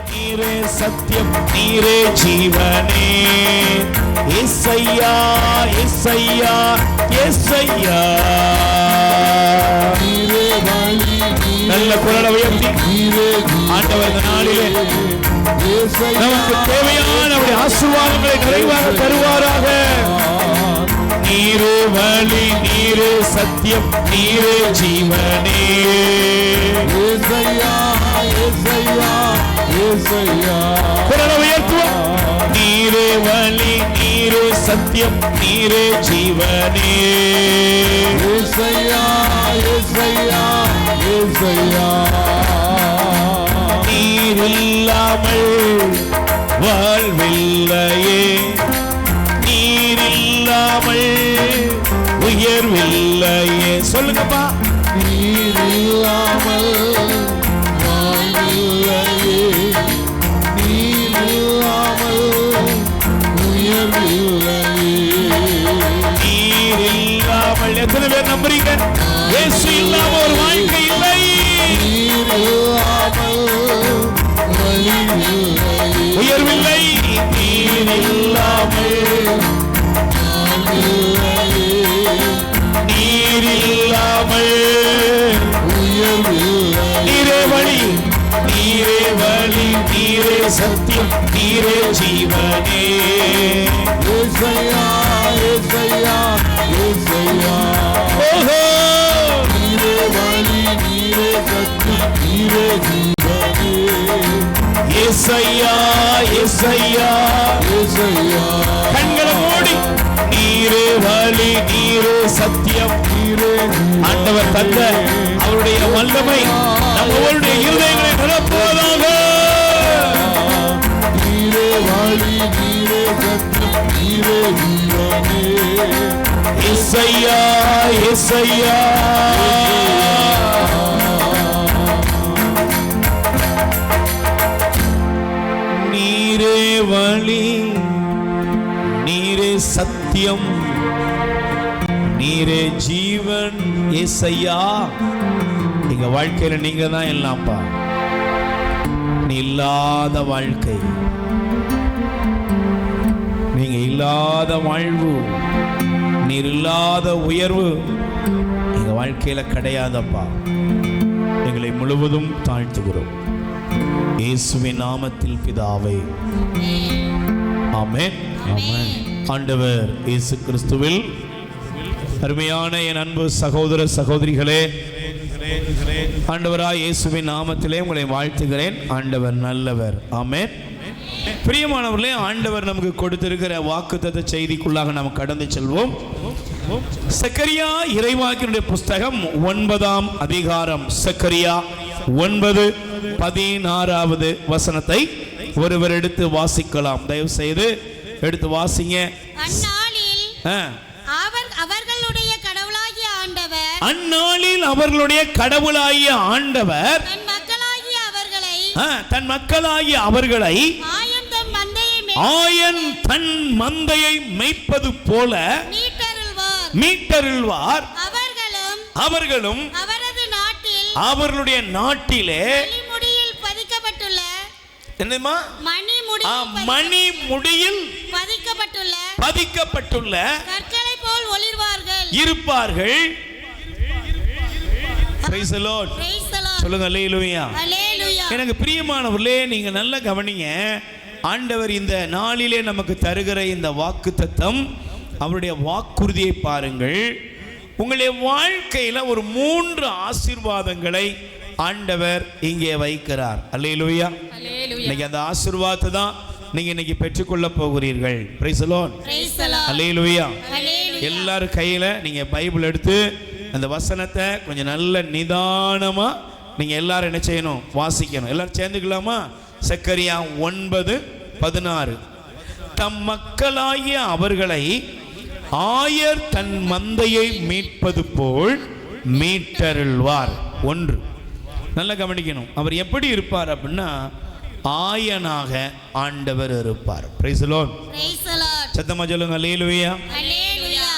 நீரே சத்தியம், நீரே ஜீவனே. இயேசையா, இயேசையா, இயேசையா. நல்ல குரலை உயர்த்தி ஆண்டவர் இந்த நாளிலே நமக்கு தேவையான அவருடைய ஆசீர்வாதங்களை நிறைவாக தருவாராக. நீரே வழி, நீரே சத்தியம், நீரே ஜீவனே. குரலை உயர்த்துவோம். நீரே வழி, நீரே சத்தியம், நீரே ஜீவனே. நீர் இல்லாமல் வாழ்வில்லையே, நீர் இல்லாமல் உயர்வில்லையே. சொல்லுங்கப்பா. நீர் இல்லாமல் வாழ்வில்லையே, நீர் இல்லாமல் உயர்வில்லையே. நீர் இல்லாமல் எத்தனை பேர் நம்புறீங்க? இயேசு இல்லாம ஒரு வாழ்க்கை இல்லை. நீர் இல்லாமல் வழிவில்லையே, உயர்வில்லை. நீர் இல்லாமல் நீர் இல்லாமல் நீரே வழி, நீரே வழி, நீரே சத்தியம், நீரே ஜீவனே. ஏசையா, ஏசையா, ஏசையா. ஓஹோ. நீரே வழி, நீரே சத்தியம், நீரே ஜீவனே. ஏசையா, ஏசையா, ஏசையா. கண்களை மூடி நீரே வழி, நீரே சத்தியம், நீரே ஆண்டவர் தந்த அவருடைய வல்லமை நம்மளுடைய இருதயங்களை நிரப்புவதாக. நீரே வழி, நீரே சத்தியம், நீரே ஜீவனே. ஏசையா, ஏசையா. நீரே வழி, நீரே சத்தியம், நீரே ஜீவன். ஏசையா, எங்க வாழ்க்கையில நீங்க தான் எல்லாம்ப்பா. நீ இல்லாத வாழ்க்கை, நீங்க இல்லாத வாழ்வு, நீர் இல்லாத உயர்வு எங்க வாழ்க்கையில கிடையாதப்பா. எங்களை முழுவதும் தாழ்த்துகிறோம் இயேசுவின் நாமத்தில் பிதாவே, ஆமென். ஆண்டவர் இயேசு கிறிஸ்துவில் அருமையான என் அன்பு சகோதர சகோதரிகளே, ஆண்டவராய் இயேசுவின் நாமத்திலே உங்களை வாழ்த்துகிறேன். ஆண்டவர் நல்லவர். ஆமென். பிரியமானவர்களே, ஆண்டவர் நமக்கு கொடுத்திருக்கிற வாக்குத்தத்த செய்திக்குள்ளாக நாம் கடந்து செல்வோம். சக்கரியா இறைவாக்கினுடைய புஸ்தகம் 9ஆம் அதிகாரம், சக்கரியா 9:16 வசனத்தை ஒருவர் எடுத்து வாசிக்கலாம். தயவு செய்து எடுத்து வாசிங்க. அந்நாளில் அவர்களுடைய கடவுளாகிய ஆண்டவர் தன் மக்களாகிய அவர்களை ஆயன் தன் மந்தையை மேய்ப்பது போல மீட்டருள்வார். அவர்களும் அவர்களுடைய நாட்டிலே என்னமா மணி முடியில் பதிக்கப்பட்டுள்ள கற்களை போல் ஒளிர்வார்கள் இருப்பார்கள். Praise the Lord. சொல்லுங்க அல்லேலூயா. எனக்கு பிரியமானவர்களே, நீங்க நல்லா கவனிங்க. ஆண்டவர் இந்த நாளிலே நமக்கு தருகிற இந்த வாக்குத்தத்தம், அவருடைய வாக்குறுதியை பாருங்கள். உங்களுடைய வாழ்க்கையில ஒரு 3 ஆசீர்வாதங்களை ஆண்டவர் இங்கே வைக்கிறார். அல்லேலூயா. இன்னைக்கு அந்த ஆசீர்வாதத்தை தான் நீங்க இன்னைக்கு பெற்றுக்கொள்ள போகிறீர்கள். Praise the Lord. அல்லேலூயா. எல்லாரும் கையில நீங்க பைபிள் எடுத்து அந்த வசனத்தை கொஞ்சம் நல்ல நிதானமா நீங்க எல்லாரும் என்ன செய்யணும்? வாசிக்கணும். எல்லாரும் சேர்ந்துக்கலாமா? சக்கரியா 9:16. தம் மக்களாகிய அவர்களை ஆயர் தன் மந்தையை மீட்பது போல் மீட்டருள்வார். 1. நல்லா கவனிக்கணும். அவர் எப்படி இருப்பார் அப்படின்னா, ஆயனாக ஆண்டவர் இருப்பார். Price the Lord. சத்தமா சொல்லுங்க அல்லேலூயா.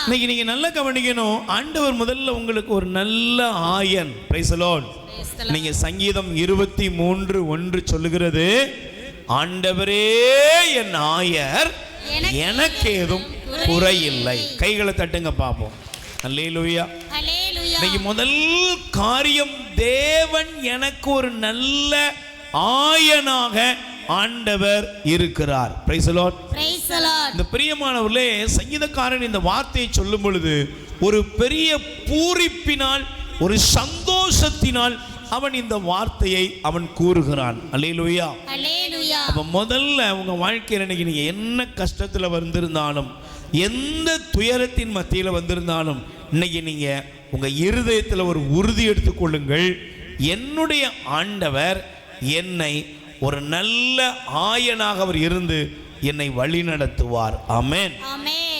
இன்னைக்கு நீங்க நல்லா கவனிக்கணும். ஆண்டவர் முதல்ல உங்களுக்கு ஒரு நல்ல ஆயன். Price the Lord. நீங்க சங்கீதம் 23:1 சொல்லுகிறது, ஆண்டவரே என் ஆயர், எனக்கு ஏதும் குறையில்லை. கைகளை தட்டுங்க பாப்போம். அல்லேலூயா. இன்னைக்கு முதல் காரியம், தேவன் எனக்கு ஒரு நல்ல ஆயனாக ஆண்டவர் இருக்கிறார். Price the Lord. இந்த பிரியமானவர்களே, சங்கீதக்காரன் இந்த வார்த்தையை சொல்லும் பொழுது ஒரு பெரிய பூரிப்பினால், ஒரு சந்தோஷத்தினால் அவன் இந்த வார்த்தையை அவன் கூறுகிறான். அல்லேலூயா. அப்ப முதல்ல உங்க வாழ்க்கையில் இன்னைக்கு நீங்க என்ன கஷ்டத்துல வந்திருந்தாலும், எந்த துயரத்தின் மத்தியில் வந்திருந்தாலும், இன்னைக்கு நீங்க உங்க இருதயத்தில் ஒரு உறுதி எடுத்துக்கொள்ளுங்கள், என்னுடைய ஆண்டவர் என்னை ஒரு நல்ல ஆயனாக அவர் இருந்து என்னை வழி நடத்துவார். ஆமென்.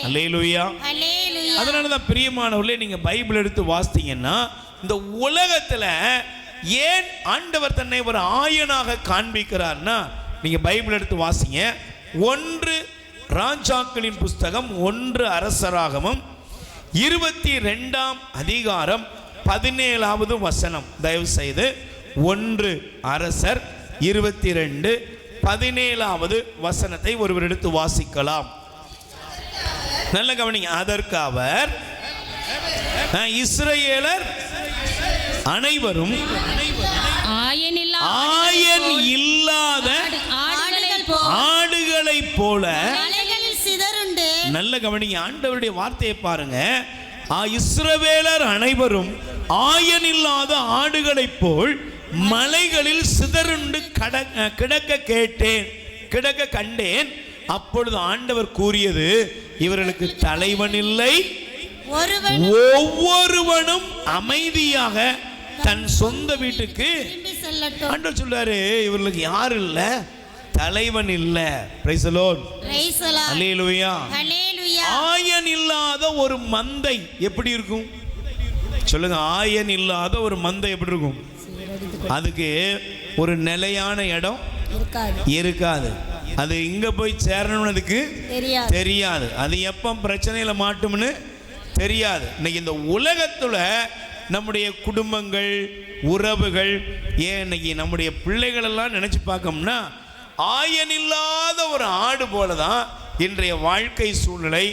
அல்லேலூயா. அதனாலதான் பிரியமானவர்களே, நீங்க பைபிள் எடுத்து வாசித்தீங்கன்னா, இந்த உலகத்துல ஏன் ஆண்டவர் தன்னை ஒரு ஆயனாக காண்பிக்கிறார்னா, நீங்க பைபிள் எடுத்து வாசிங்க. 1 ராஜாக்களின் புஸ்தகம் 1 அரசராகமம் 22ஆம் அதிகாரம் 17வது வசனம். தயவு செய்து 1 அரசர் 22 17வது வசனத்தை ஒருவர் எடுத்து வாசிக்கலாம். நல்ல கவனிங்க. அதற்கு அவர், இஸ்ரவேலர் அனைவரும் ஆயன் இல்லாத ஆடுகளைப் போல, நல்ல கவனிங்க, ஆண்டவருடைய வார்த்தையை பாருங்க. இஸ்ரவேலர் அனைவரும் ஆயன் இல்லாத ஆடுகளைப் போல் மலைகளில் சிதறுண்டு கிடக்க கண்டேன். அப்பொழுது ஆண்டவர் கூறியது, இவர்களுக்கு தலைவன் இல்லை, ஒவ்வொருவனும் அமைதியாக தன் சொந்த வீட்டுக்கு. ஆண்டவர் சொல்றாரு, இவர்களுக்கு யாரு இல்ல, தலைவன் இல்ல. Praise the Lord. அல்லேலூயா. ஆயன் இல்லாத ஒரு மந்தை எப்படி இருக்கும் சொல்லுங்க? ஆயன் இல்லாத ஒரு மந்தை எப்படி இருக்கும்? அதுக்கு ஒரு நிலையான இடம் இருக்காது. அது இங்க போய் சேரணும்னு அதுக்கு தெரியாது. அது எப்ப பிரச்சனையில மாட்டும்னு தெரியாது. இன்னைக்கு இந்த உலகத்துல நம்முடைய குடும்பங்கள், உறவுகள், ஏன் இன்னைக்கு நம்முடைய பிள்ளைகள் எல்லாம் நினைச்சு பார்க்கோம்னா, ஆயன் இல்லாத ஒரு ஆடு போலதான் இன்றைய வாழ்க்கை சூழ்நிலை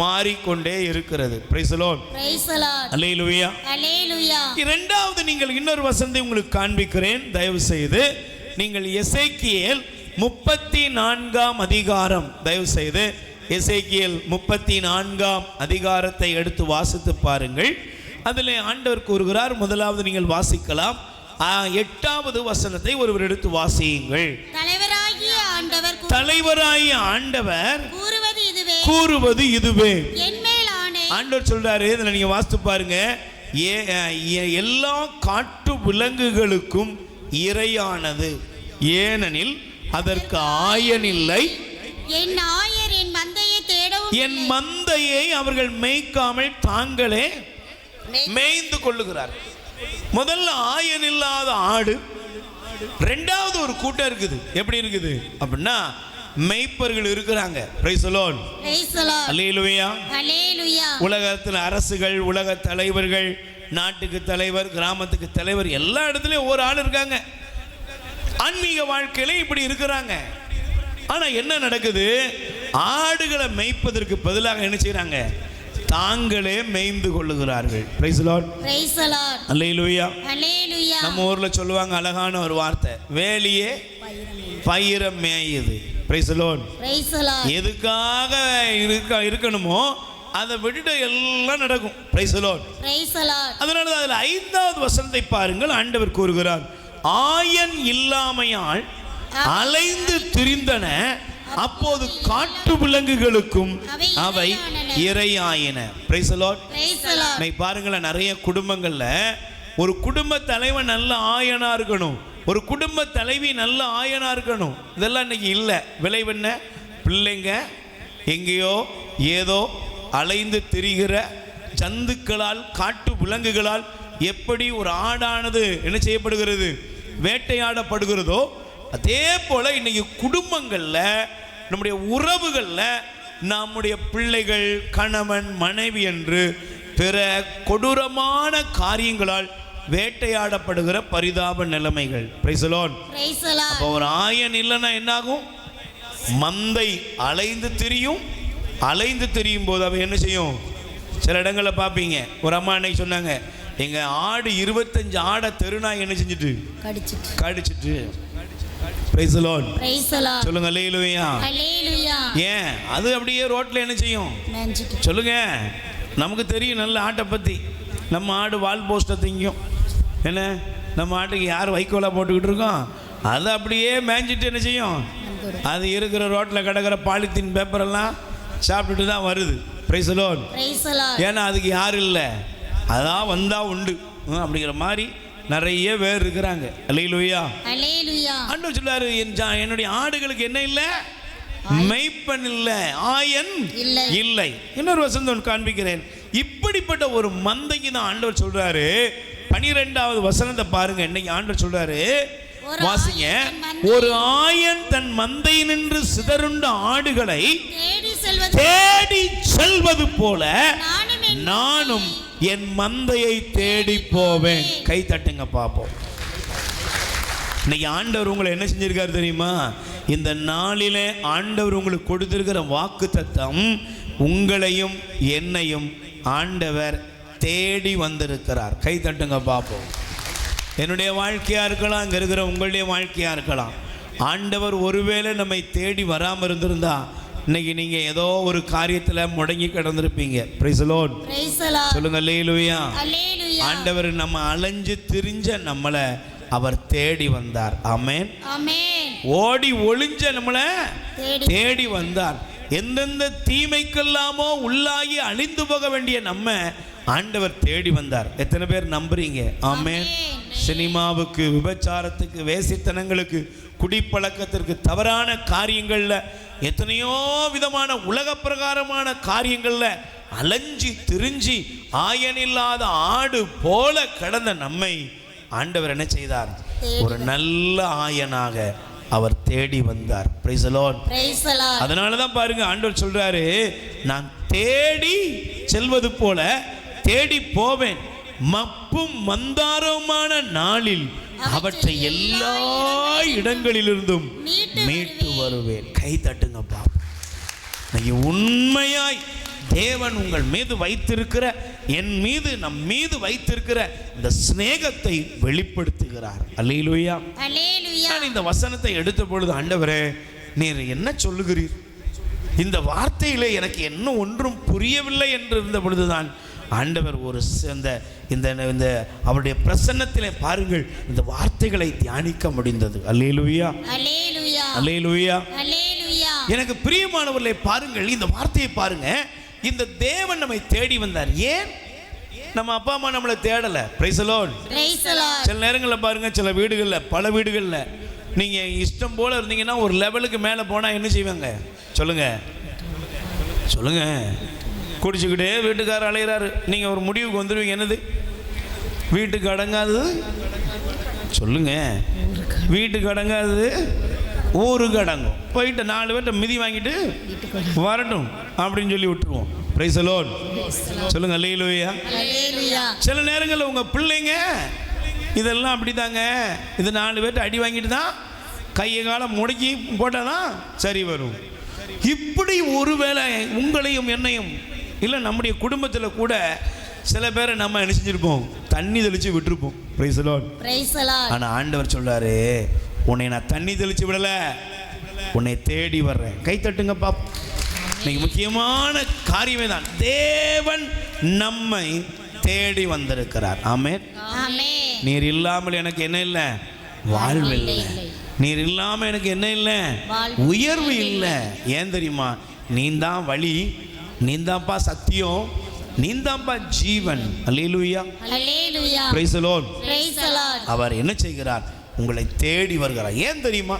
மாறிக்கொண்டே இருக்கிறது. Praise the Lord. அல்லேலூயா. இரண்டாவது, நீங்கள் இன்னொரு வசனத்தை உங்களுக்கு காண்பிக்கிறேன். தயவு செய்து நீங்கள் எசேக்கியேல் 34ஆம் அதிகாரம், தயவு செய்து எசேக்கியேல் 34ஆம் அதிகாரத்தை எடுத்து வாசித்து பாருங்கள். அதிலே ஆண்டவர் கூறுகிறார். முதலாவது நீங்கள் வாசிக்கலாம். 8வது வசனத்தை ஒருவர் எடுத்து வாசியுங்கள். தலைவராகிய ஆண்டவர் கூறுவது இதுவே. ஆண்டவர் சொல்றாரு, இதுல நீங்க வாசித்து பாருங்க. எல்லா காட்டு விலங்குகளுக்கும் இரையானது, ஏனெனில் அதற்கு ஆயன் இல்லை. என் மந்தையை அவர்கள் மேய்க்காமல் தாங்களே மேய்ந்து கொள்ளுகிறார். முதல்ல ஆயன் இல்லாத ஆடு. ரெண்டாவது ஒரு கூட்டம் இருக்குது. எப்படி இருக்குது அப்படின்னா, மேய்ப்பர்கள் இருக்கிறாங்க. Praise the Lord. அல்லேலூயா. உலகத்தில் அரசுகள், உலக தலைவர்கள், நாட்டுக்கு தலைவர், கிராமத்துக்கு தலைவர், எல்லா இடத்துலயும் ஒரு ஆள் இருக்காங்க. ஆன்மீக வாழ்க்கையில இப்படி இருக்கிறாங்க. ஆனா என்ன நடக்குது? ஆடுகளை மேய்ப்பதற்கு பதிலாக என்ன செய்யறாங்க? தாங்களே மேய்ந்து கொள்ளுகிறார்கள். Praise the Lord. அல்லேலூயா. நம்ம ஊர்ல சொல்லுவாங்க அழகான ஒரு வார்த்தை, வேலியே பயிரை மேயுது. Price the Lord. எதுக்காக இருக்கணுமோ அதை விட்டுட்டு எல்லாம் நடக்கும். Price the Lord. அதனால அதுல 5வது வசனத்தை பாருங்கள். ஆண்டவர் கூறுகிறார், ஆயன் இல்லாமையால் அலைந்து திரிந்தன, அப்போது காட்டு விலங்குகளுக்கும் அவை இரையாயின. Price the Lord. இன்னைக்கு பாருங்களேன், நிறைய குடும்பங்கள்ல ஒரு குடும்ப தலைவன் நல்ல ஆயனா இருக்கணும், ஒரு குடும்ப தலைவி நல்ல ஆயனா இருக்கணும். இதெல்லாம் இன்னைக்கு இல்லை. விளைவென்ன? பிள்ளைங்க எங்கேயோ ஏதோ அலைந்து திரிகிற ஜந்துக்களால், காட்டு விலங்குகளால் எப்படி ஒரு ஆடானது என்ன செய்யப்படுகிறது? வேட்டையாடப்படுகிறதோ அதே போல இன்னைக்கு குடும்பங்கள்ல, நம்முடைய உறவுகள்ல, நம்முடைய பிள்ளைகள், கணவன், மனைவி என்று பிற கொடூரமான காரியங்களால் வேட்டையாடப்படுகிற பரிதாப நிலைமைகள். Price the Lord. அப்போ ஒரு ஆயன் இல்லைன்னா என்னாகும்? மந்தை அலைந்து திரியும் போது அவன் என்ன செய்யும்? சில இடங்களில் பார்ப்பீங்க, ஒரு அம்மா அன்னைக்கு சொன்னாங்க, எங்கள் ஆடு 25 ஆடை தெருநாய் என்ன செஞ்சுட்டு கடிச்சிட்டு. Price the Lord. சொல்லுங்க அல்லேலூயா. ஏன் அது அப்படியே ரோட்ல என்ன செய்யும்? சொல்லுங்க. நமக்கு தெரியும் நல்ல ஆட்டை பற்றி. நம்ம ஆடு வால் போஸ்ட்டை திங்கும். என்ன நம்ம ஆட்டுக்கு யார் வைக்கோலா போட்டுக்கிட்டு இருக்கோம், அது அப்படியே மேய்ஞ்சிட்டு என்ன செய்யும்? அது இருக்கிற ரோட்டில் கிடக்கிற பாலித்தீன் பேப்பரெல்லாம் சாப்பிட்டுட்டு தான் வருது. Price the Lord. ஏன்னா அதுக்கு யாரும் இல்லை, அதான் வந்தால் உண்டு அப்படிங்கிற மாதிரி நிறைய பேர் இருக்கிறாங்க. அல்லேலூயா. ஆண்டவர் சொல்றாரு, என்னுடைய ஆடுகளுக்கு என்ன இல்லை? மெய்ப்பன் இல்லை, ஆயன் இல்லை. இன்னொரு வசனம் காண்பிக்கிறேன். இப்படிப்பட்ட ஒரு மந்தைக்கு தான் ஆண்டவர் சொல்றாரு. 12வது வசனத்தை பாருங்க. இன்னைக்கு ஆண்டவர் சொல்றாரு, வாசிங்க. ஒரு ஆயன் தன் மந்தை நின்று சிதறுண்ட ஆடுகளை தேடி செல்வது போல நானும் என் மந்தையை தேடி போவேன். கை தட்டுங்க பார்ப்போம். இன்னைக்கு ஆண்டவர் உங்களை என்ன செஞ்சிருக்காரு தெரியுமா? இந்த நாளிலே ஆண்டவர் உங்களுக்கு கொடுத்திருக்கிற வாக்குத்தத்தம், உங்களையும் என்னையும் ஆண்டவர் தேடி வந்திருக்கிறார். கை தட்டுங்க பார்ப்போம். என்னுடைய வாழ்க்கையாக இருக்கலாம், அங்கே இருக்கிற உங்களுடைய வாழ்க்கையாக இருக்கலாம். ஆண்டவர் ஒருவேளை நம்மை தேடி வராமல் இருந்திருந்தா இன்னைக்கு நீங்கள் ஏதோ ஒரு காரியத்தில் முடங்கி கிடந்திருப்பீங்க. Price the Lord. சொல்லுங்க அல்லேலூயா. ஆண்டவர் நம்ம அலைஞ்சு திரிஞ்ச நம்மளை அவர் தேடி வந்தார். ஆமென். ஓடி ஒளிஞ்ச நம்மளை தேடி வந்தார். எந்தெந்த தீமைக்கெல்லாமோ உள்ளாகி அழிந்து போக வேண்டிய நம்ம ஆண்டவர் தேடி வந்தார். எத்தனை பேர் நம்புறீங்க? ஆமென். சினிமாவுக்கு, விபச்சாரத்துக்கு, வேசித்தனங்களுக்கு, குடிப்பழக்கத்திற்கு, தவறான காரியங்கள்ல, எத்தனையோ விதமான உலக பிரகாரமான காரியங்கள்ல அலைஞ்சி திரிஞ்சி ஆயனில்லாத ஆடு போல கடந்த நம்மை ஆண்டவர் என்ன செய்தார்? ஒரு நல்ல ஆயனாக அவர் தேடி வந்தார். Price the Lord. அதனால தான் பாருங்க ஆண்டவர் சொல்றாரு, நான் தேடி செல்வது போல தேடி போவேன், மப்பும் மந்தாரமான நாளில் அவற்றை எல்லா இடங்களிலிருந்தும் மீட்டு வருவேன். கை தட்டுங்க பாப்பா. உண்மையாய் தேவன் உங்கள் மீது வைத்திருக்கிற, என் மீது, நம் மீது வைத்திருக்கிற இந்த சிநேகத்தை வெளிப்படுத்துகிறார். அல்லேலூயா. நான் இந்த வசனத்தை எடுத்த பொழுது, ஆண்டவரே நீர் என்ன சொல்லுகிறீர்? இந்த வார்த்தையிலே எனக்கு என்ன ஒன்றும் புரியவில்லை என்று இருந்த பொழுதுதான் ஆண்டவர் ஒரு இந்த அவருடைய பிரசன்னத்திலே பாருங்கள் இந்த வார்த்தைகளை தியானிக்க முடிந்தது. அல்லேலூயா. அல்லேலூயா. எனக்கு பிரியமானவர்களே, பாருங்கள் இந்த வார்த்தையை பாருங்க. இந்த தேவன் நம்மை தேடி வந்தார். ஏன்? நம்ம அப்பா அம்மா நம்மளை தேடல. Price the Lord. சில நேரங்களில் பாருங்க, சில வீடுகளில், பல வீடுகளில் நீங்க இஷ்டம் போல இருந்தீங்கன்னா ஒரு லெவலுக்கு மேலே போனா என்ன செய்வாங்க? சொல்லுங்க சொல்லுங்க. குடிச்சுக்கிட்டே வீட்டுக்காரர் அலைகிறாரு, நீங்க ஒரு முடிவுக்கு வந்துடுவீங்க. என்னது? வீட்டுக்கு அடங்காதது சொல்லுங்க, வீட்டுக்கு அடங்காதது ஊருக்கு அடங்கும். போயிட்டு 4 பேர்ட்ட மிதி வாங்கிட்டு வரட்டும் அப்படின்னு சொல்லி விட்டுருவோம். Price the Lord. சொல்லுங்க அல்லேலூயா. சில நேரங்களில் உங்க பிள்ளைங்க இதெல்லாம் அப்படிதாங்க, இது 4 பேர்ட்ட அடி வாங்கிட்டு தான் கையை காலம் முடக்கி போட்டால் தான் சரி வரும். இப்படி ஒருவேளை உங்களையும் என்னையும் இல்லை நம்முடைய குடும்பத்தில் கூட சில பேரை நம்ம என்ன செஞ்சிருப்போம்? தண்ணி தெளிச்சு விட்டுருப்போம். Price the Lord. ஆனால் ஆண்டவர் சொல்றாரு, உன்னை நான் தண்ணி தெளிச்சு விடல, உன்னை தேடி வர்றேன். கை தட்டுங்க பாப்போம். இன்னைக்கு முக்கியமான காரியமே தான், தேவன் நம்மை தேடி வந்திருக்கிறார். ஆமென். நீர் இல்லாமல் எனக்கு என்ன இல்லை? வாழ்வு இல்லை. நீர் இல்லாமல் எனக்கு என்ன இல்லை? உயர்வு இல்லை. ஏன் தெரியுமா? நீந்தான் வழி, நீந்தாப்பா சத்தியம், நீந்தாப்பா ஜீவன். அல்லேலூயா. Praise the Lord. அவர் என்ன செய்கிறார்? உங்களை தேடி வருகிறார். ஏன் தெரியுமா?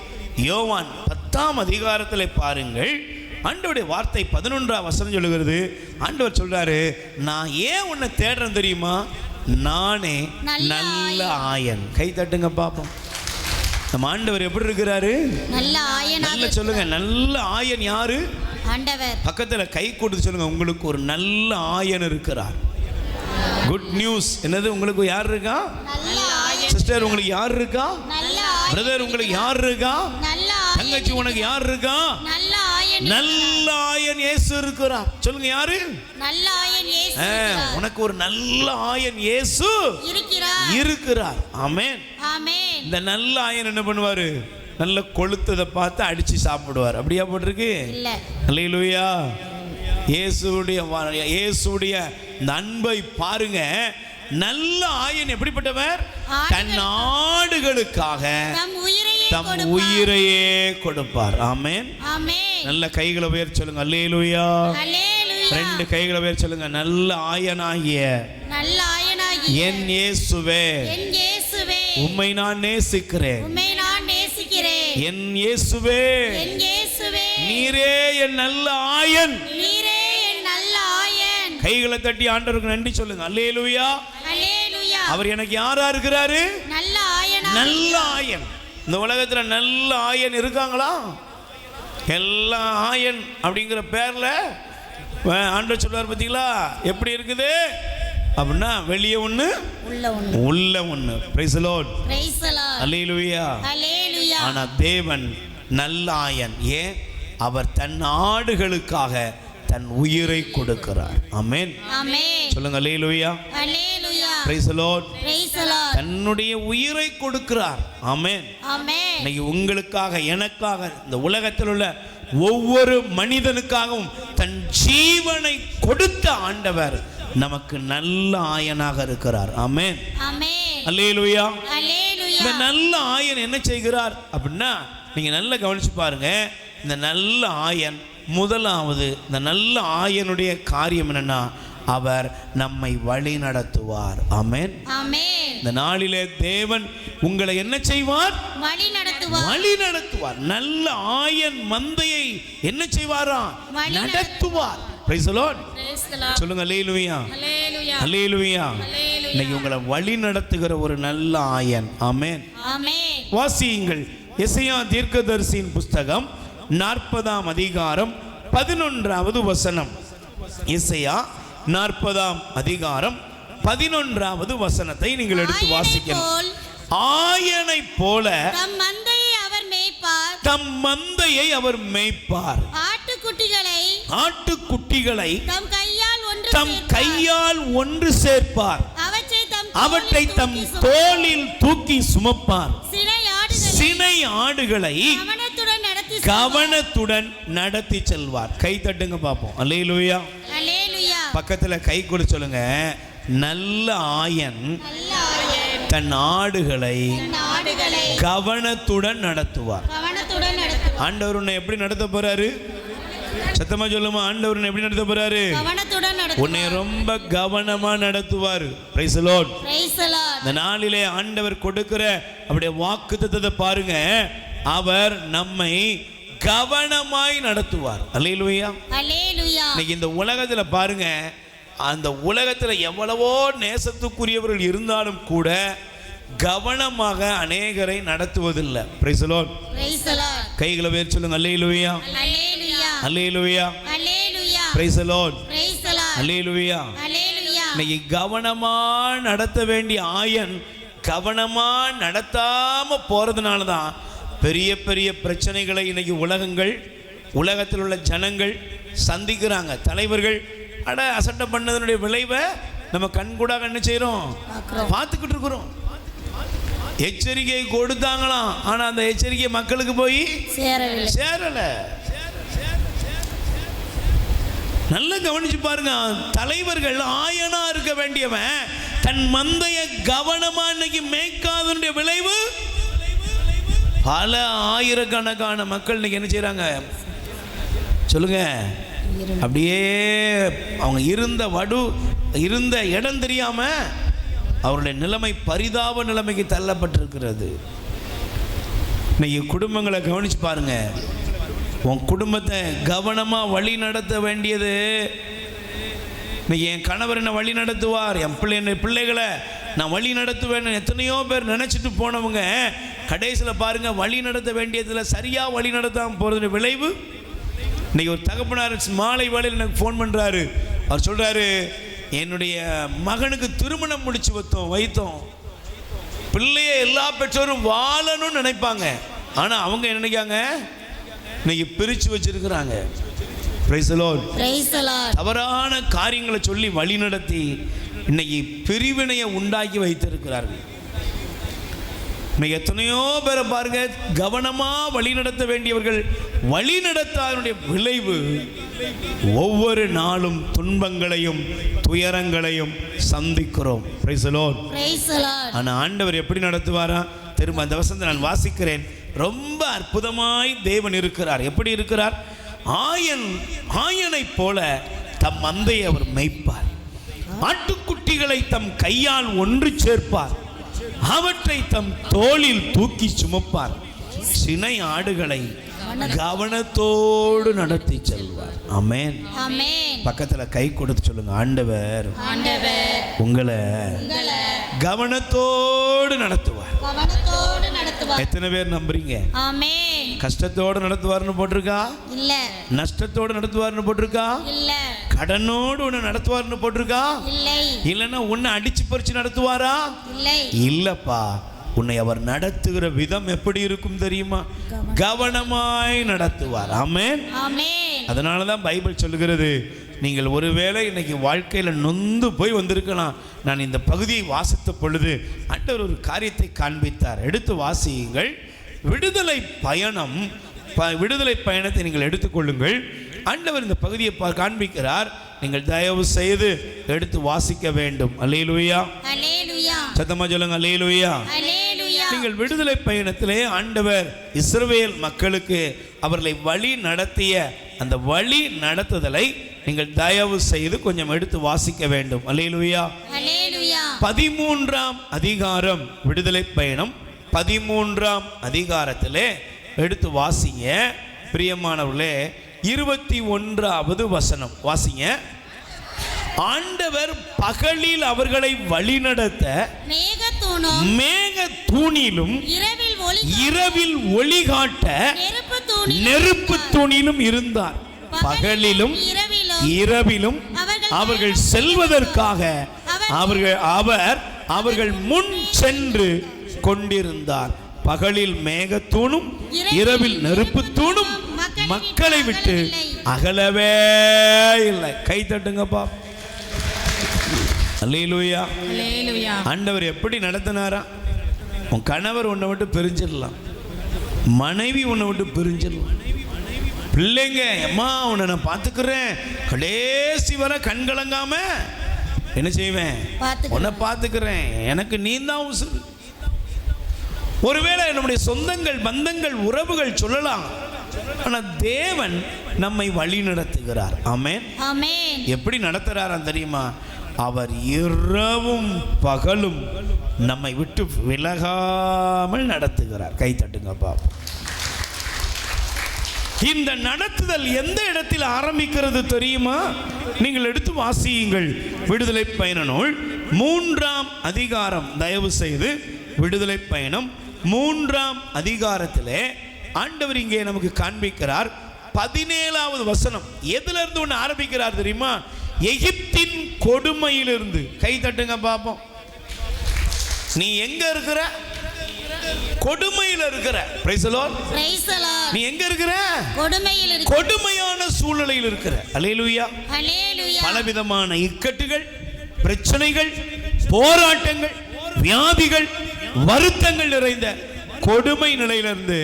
யோவான் 10ஆம் அதிகாரத்தில் பாருங்கள், ஆண்டவருடைய வார்த்தை 11ஆம் வசனம் சொல்லுகிறது. ஆண்டவர் சொல்றாரு, நான் ஏன் உன்னை தேடுறேன் தெரியுமா? நானே நல்ல ஆயன். கை தட்டுங்க பாப்போம். நம்ம ஆண்டவர் எப்படி இருக்கிறாரு? நல்ல ஆயன். நல்ல சொல்லுங்க, நல்ல ஆயன் யாரு? ஆண்டவர். பக்கத்துல கை கொடுத்து சொல்லுங்க, உங்களுக்கு ஒரு நல்ல ஆயன் இருக்கிறார். Good news. என்னது? உங்களுக்கு யார் இருக்கா? சிஸ்டர் உங்களுக்கு யார் இருக்கா? பிரதர் உங்களுக்கு யார் இருக்கா? தங்கச்சி உனக்கு யார் இருக்கா? நல்ல ஆயன் இயேசு இருக்கிறார். சொல்லுங்க, யாரு? நல்ல ஆயன் இயேசு. உனக்கு ஒரு நல்ல ஆயன் இயேசு இருக்கிறார். ஆமென். ஆமென். இந்த நல்ல ஆயன் என்ன பண்ணுவாரு? நல்ல கொளுத்ததை பார்த்து அடிச்சு சாப்பிடுவார். அப்படியா போட்டிருக்கு? அல்லேலூயா. இயேசுடைய இந்த அன்பை பாருங்க. நல்ல ஆயன் எப்படிப்பட்டவர்? தன் ஆடுகளுக்காக தம் உயிரையே கொடுப்பார். ஆமென். நல்ல கைகளை உயர்த்தி சொல்லுங்க அல்லேலூயா. ரெண்டு கைகளை உயர்த்தி சொல்லுங்க, நல்ல ஆயனாகிய என் இயேசுவே, உம்மை நான் நேசிக்கிறேன். என் இயேசுவே, நீரே என் நல்ல ஆயன். கைகளை தட்டி ஆண்டவருக்கு நன்றி சொல்லுங்க. அல்லேலூயா. அவர் எனக்கு யாரா இருக்கிறாரு? நல்ல ஆயன். இந்த உலகத்துல நல்ல ஆயன் இருக்காங்களா? எல்லா ஆயன் அப்படிங்கிற பேர்ல ஆண்டவர் சொல்றாரு. பார்த்தீங்களா எப்படி இருக்குது அப்படின்னா? வெளியே ஒண்ணு உள்ள ஒண்ணு. Praise the Lord. அல்லேலூயா. ஆனா தேவன் நல்ல ஆயன். ஏன்? அவர் தன் ஆடுகளுக்காக தன் உயிரை கொடுக்கிறார். ஆமென். சொல்லுங்க அல்லேலூயா. Praise the Lord. தன்னுடைய உயிரை கொடுக்கிறார். ஆமென். இன்னைக்கு உங்களுக்காக, எனக்காக, இந்த உலகத்தில் உள்ள ஒவ்வொரு மனிதனுக்காகவும் தன் ஜீவனை கொடுத்த ஆண்டவர் நமக்கு நல்ல ஆயனாக இருக்கிறார். ஆமென். அல்லேலூயா. இந்த நல்ல ஆயன் என்ன செய்கிறார் அப்படின்னா, நீங்க நல்லா கவனிச்சு பாருங்க. இந்த நல்ல ஆயன், முதலாவது இந்த நல்ல ஆயனுடைய காரியம் என்னன்னா, அவர் நம்மை வழி நடத்துவார். ஆமென். இந்த நாளிலே தேவன் உங்களை என்ன செய்வார்? வழி நடத்துவார். நல்ல ஆயன் மந்தையை என்ன செய்வாரா? நடத்துவார். Price the Lord. சொல்லுங்க அல்லேலூயா. அல்லேலூயா. இன்னைக்கு உங்களை வழி நடத்துகிற ஒரு நல்ல ஆயன். ஆமென். வாசியுங்கள் எசையா தீர்க்கதரிசியின் புஸ்தகம் 40ஆம் அதிகாரம் 11வது வசனம். எசையா 40ஆம் அதிகாரம் 11வது வசனத்தை நீங்கள் எடுத்து வாசிக்கணும். ஆயனை போல தம் மந்தையை அவர் மேய்ப்பார். ஆட்டுக்குட்டிகளை தம் கையால் ஒன்று சேர்ப்பார். அவற்றை தம் தோளில் தூக்கி சுமப்பார். சினை ஆடுகளை கவனத்துடன் நடத்தி செல்வார். கை தட்டுங்க பாப்போம். அல்லேலூயா. பக்கத்துல கை கொடு சொல்லுங்க. நல்ல ஆயன் தன் ஆடுகளை கவனத்துடன் நடத்துவார். ஆண்டவர் உன்னை எப்படி நடத்த போறாரு? சத்தமா சொல்லுமா. ஆண்டவர் உன்னை எப்படி நடத்த போறாரு? உன்னை ரொம்ப கவனமா நடத்துவார். Price the Lord. இந்த நாளிலே ஆண்டவர் கொடுக்கிற அப்படியே வாக்குத்தத்தத்தை பாருங்க. அவர் நம்மை கவனமாய் நடத்துவார். அல்லேலூயா. இன்னைக்கு இந்த உலகத்துல பாருங்க, அந்த உலகத்துல எவ்வளவோ நேசத்துக்குரியவர்கள் இருந்தாலும் கூட கவனமாக அநேகரை நடத்துவதில்லை. Price the Lord. கைகளை உயர்த்தி சொல்லுங்க. Alleluia. Alleluia. Praise the Lord. Alleluia. இன்னைக்கு கவனமா நடத்த வேண்டிய ஆயன் கவனமா நடத்தாம போறதுனால தான் பெரிய பெரிய பிரச்சனைகளை இன்னைக்கு உலகத்தில் உள்ள ஜனங்கள் சந்திக்கிறாங்க. தலைவர்கள் அசட்டை பண்ணதனுடைய விளைவை நம்ம கண்கூடாக என்ன செய்யறோம்? பார்த்துக்கிட்டு இருக்கிறோம். எச்சரிக்கை கொடுத்தாங்களாம், ஆனா அந்த எச்சரிக்கை மக்களுக்கு போய் சேரல. நல்லா கவனிச்சு பாருங்க. தலைவர்கள் ஆயனா இருக்க வேண்டியவன் தன் மந்தைய கவனமா இன்னைக்கு மேய்க்காதனுடைய விளைவு பல ஆயிரக்கணக்கான மக்கள் இன்னைக்கு என்ன செய்யறாங்க சொல்லுங்க? அப்படியே அவங்க இருந்த இடம் தெரியாம அவருடைய நிலைமை பரிதாப நிலைமைக்கு தள்ளப்பட்டிருக்கிறது. இன்னைக்கு குடும்பங்களை கவனிச்சு பாருங்க. உன் குடும்பத்தை கவனமா வழி நடத்த வேண்டியது. இன்னைக்கு என் கணவர் என்ன வழி நடத்துவார், என் பிள்ளைகளை நான் வழி நடத்துவேன் எத்தனையோ பேர் நினைச்சிட்டு போனவங்க கடைசியில் பாருங்க வழி நடத்த வேண்டியதுல சரியா வழி நடத்தாம போறது விளைவு. இன்னைக்கு ஒரு தகப்பனார் மாலை வேளையில் எனக்கு ஃபோன் பண்றாரு. அவர் சொல்றாரு, என்னுடைய மகனுக்கு திருமணம் முடிச்சு வைத்தோம். பிள்ளைய எல்லா பெற்றோரும் வாழணும்னு நினைப்பாங்க. ஆனா அவங்க என்ன நினைக்காங்க? இன்னைக்கு பிரிச்சு வச்சிருக்கிறாங்க. Praise the Lord. Praise the Lord. தவறான காரியங்களை சொல்லி வழி நடத்தி இன்னைக்கு பிரிவினையை உண்டாக்கி வைத்திருக்கிறார்கள். இன்னைக்கு எத்தனையோ பேரை பாருங்க, கவனமா வழி நடத்த வேண்டியவர்கள் வழி நடத்தாதனுடைய விளைவு ஒவ்வொரு நாளும் துன்பங்களையும் துயரங்களையும் சந்திக்கிறோம். Praise the Lord. Praise the Lord. ஆனா ஆண்டவர் எப்படி நடத்துவாரா? திரும்ப அந்த வசனத்தை நான் வாசிக்கிறேன். ரொம்ப அற்புதமாய் தேவன் இருக்கிறார். எப்படி இருக்கிறார்? ஆயனை போல தம் மந்தையை அவர் மேய்ப்பார். ஆட்டுக்குட்டிகளை தம் கையால் ஒன்று சேர்ப்பார். அவற்றை தம் தோளில் தூக்கி சுமப்பார். சினை ஆடுகளை கவனத்தோடு நடத்தி செல்வார். ஆமென். ஆமென். பக்கத்துல கை கொடுத்து சொல்லுங்க, ஆண்டவர் உங்களை கவனத்தோடு நடத்துவார். கவனத்தோடு நடத்துவார். எத்தனை பேர் நம்புறீங்க? ஆமென். கஷ்டத்தோடு நடத்துவார்னு போட்டிருக்கா? இல்ல. நஷ்டத்தோடு நடத்துவார்னு போட்டிருக்கா? இல்ல. கடனோடு உன்னை நடத்துவார்னு போட்டிருக்கா? இல்லை. இல்லைன்னா உன்னை அடிச்சு பறிச்சு நடத்துவாரா? இல்லை. இல்லப்பா, உன்னை அவர் நடத்துகிற விதம் எப்படி இருக்கும் தெரியுமா? கவனமாய் நடத்துவார். ஆமென். ஆமென். அதனாலதான் பைபிள் சொல்லுகிறது, நீங்கள் ஒருவேளை இன்னைக்கு வாழ்க்கையில நொந்து போய் வந்திருக்கலாம். நான் இந்த பகுதியை வாசித்த பொழுது ஆண்டவர் ஒரு காரியத்தை காண்பித்தார். எடுத்து வாசியுங்கள். விடுதலை பயணத்தை நீங்கள் எடுத்துக்கொள்ளுங்கள். ஆண்டவர் இந்த பகுதியை காண்பிக்கிறார். நீங்கள் தயவு செய்து எடுத்து வாசிக்க வேண்டும். அல்லேலூயா. அல்லேலூயா. சத்தமா சொல்லுங்க, அல்லேலூயா. அல்லேலூயா. நீங்கள் விடுதலை பயணத்திலே ஆண்டவர் இஸ்ரவேல் மக்களுக்கு அவர்களை வழி நடத்திய அந்த வழி நடத்துதலை நீங்கள் தயவு செய்து கொஞ்சம் எடுத்து வாசிக்க வேண்டும். அல்லேலூயா. அல்லேலூயா. 13ஆம் அதிகாரம் விடுதலை பயணம் 13ஆம் அதிகாரத்திலே எடுத்து வாசிங்க. பிரியமானவர்களே, 21வது வசனம் வாசிங்க. ஆண்டவர் பகலில் அவர்களை வழிநடத்த மேகத்தூணிலும் இரவில் ஒளி காட்ட நெருப்பு தூணிலும் இருந்தார். பகலிலும் இரவிலும் அவர்கள் செல்வதற்காக அவர்கள் முன் சென்று கொண்டிருந்தார். பகலில் மேகத்தூணும் இரவில் நெருப்பு தூணும் மக்களை விட்டு அகலவே இல்லை. கை தட்டுங்கப்பா. அல்லேலூயா. ஆண்டவர் எப்படி நடத்தினாரா? உன் கணவர் உன்னை விட்டு பிரிஞ்சிடலாம், மனைவி உன்னை விட்டு பிரிஞ்சிடலாம், பிள்ளைங்க அம்மா உன்னை நான் பார்த்துக்கிறேன், கடைசி வர கண் கலங்காம என்ன செய்வேன்? உன்னை பார்த்துக்கிறேன், எனக்கு நீ தான் உசுறு. ஒருவேளை நம்முடைய சொந்தங்கள் பந்தங்கள் உறவுகள் சொல்லலாம், ஆனா தேவன் நம்மை வழி நடத்துகிறார். ஆமென். ஆமென். எப்படி நடத்துறாரா தெரியுமா? அவர் இரவும் பகலும் நம்மை விட்டு விலகாமல் நடத்துகிறார். கை தட்டுங்கப்பா. இந்த நடத்துதல் எந்த இடத்தில் ஆரம்பிக்கிறது தெரியுமா? நீங்கள் எடுத்து வாசியுங்கள். விடுதலை பயண நூல் 3ஆம் அதிகாரம். தயவு செய்து விடுதலை பயணம் 3ஆம் அதிகாரத்திலே ஆண்டவர் இங்கே நமக்கு காண்பிக்கிறார். 17வது வசனம். எதுல இருந்து ஒன்று ஆரம்பிக்கிறார் தெரியுமா? எகிப்தின் கொடுமையிலிருந்து. கை தட்டுங்க பாப்போம். நீ எங்க இருக்கிற? கொடுமையில இருக்கிற. Price the Lord. Praise the Lord. நீ எங்க இருக்கிற? கொடுமையில இருக்கிற. கொடுமையான சூழ்நிலையில் இருக்கிற. அல்லேலூயா. அல்லேலூயா. பலவிதமான இக்கட்டுகள், பிரச்சனைகள், போராட்டங்கள், வியாதிகள், வருத்தங்கள் நிறைந்த கொடுமை நிலையிலிருந்து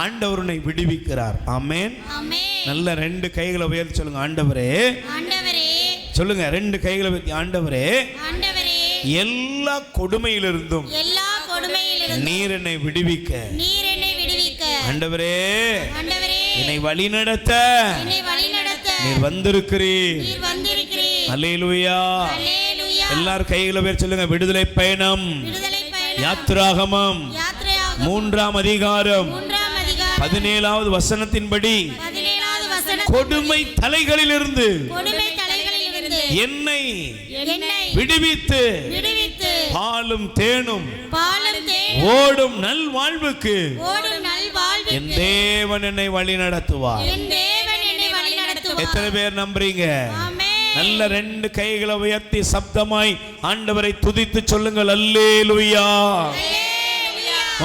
ஆண்டவர் உன்னை விடுவிக்கிறார். ஆமென். ஆமென். நல்ல 2 கைகளை உயர்த்தி சொல்லுங்க, ஆண்டவரே. ஆண்டவரே. சொல்லுங்க 2 கைகளை உயர்த்தி, ஆண்டவரே. ஆண்டவரே. எல்லா கொடுமையிலிருந்தும் நீர் என்னை விடுவிக்க. ஆண்டவரே, என்னை வழி நடத்த நீர் வந்திருக்கிறீர். அல்லேலூயா. எல்லாரும் கைகளை உயர்த்தி சொல்லுங்க. விடுதலை பயணம் யாத்ராகமம் 3ஆம் அதிகாரம் 17வது வசனத்தின்படி கொடுமை தலைகளிலிருந்து என்னை விடுவித்து பாலும் தேனும் ஓடும் நல் வாழ்வுக்கு என் தேவன் என்னை வழி நடத்துவார். எத்தனை பேர் நம்புறீங்க? நல்ல ரெண்டு கைகளை உயர்த்தி சப்தமாய் ஆண்டவரை துதித்து சொல்லுங்கள், அல்லேலூயா.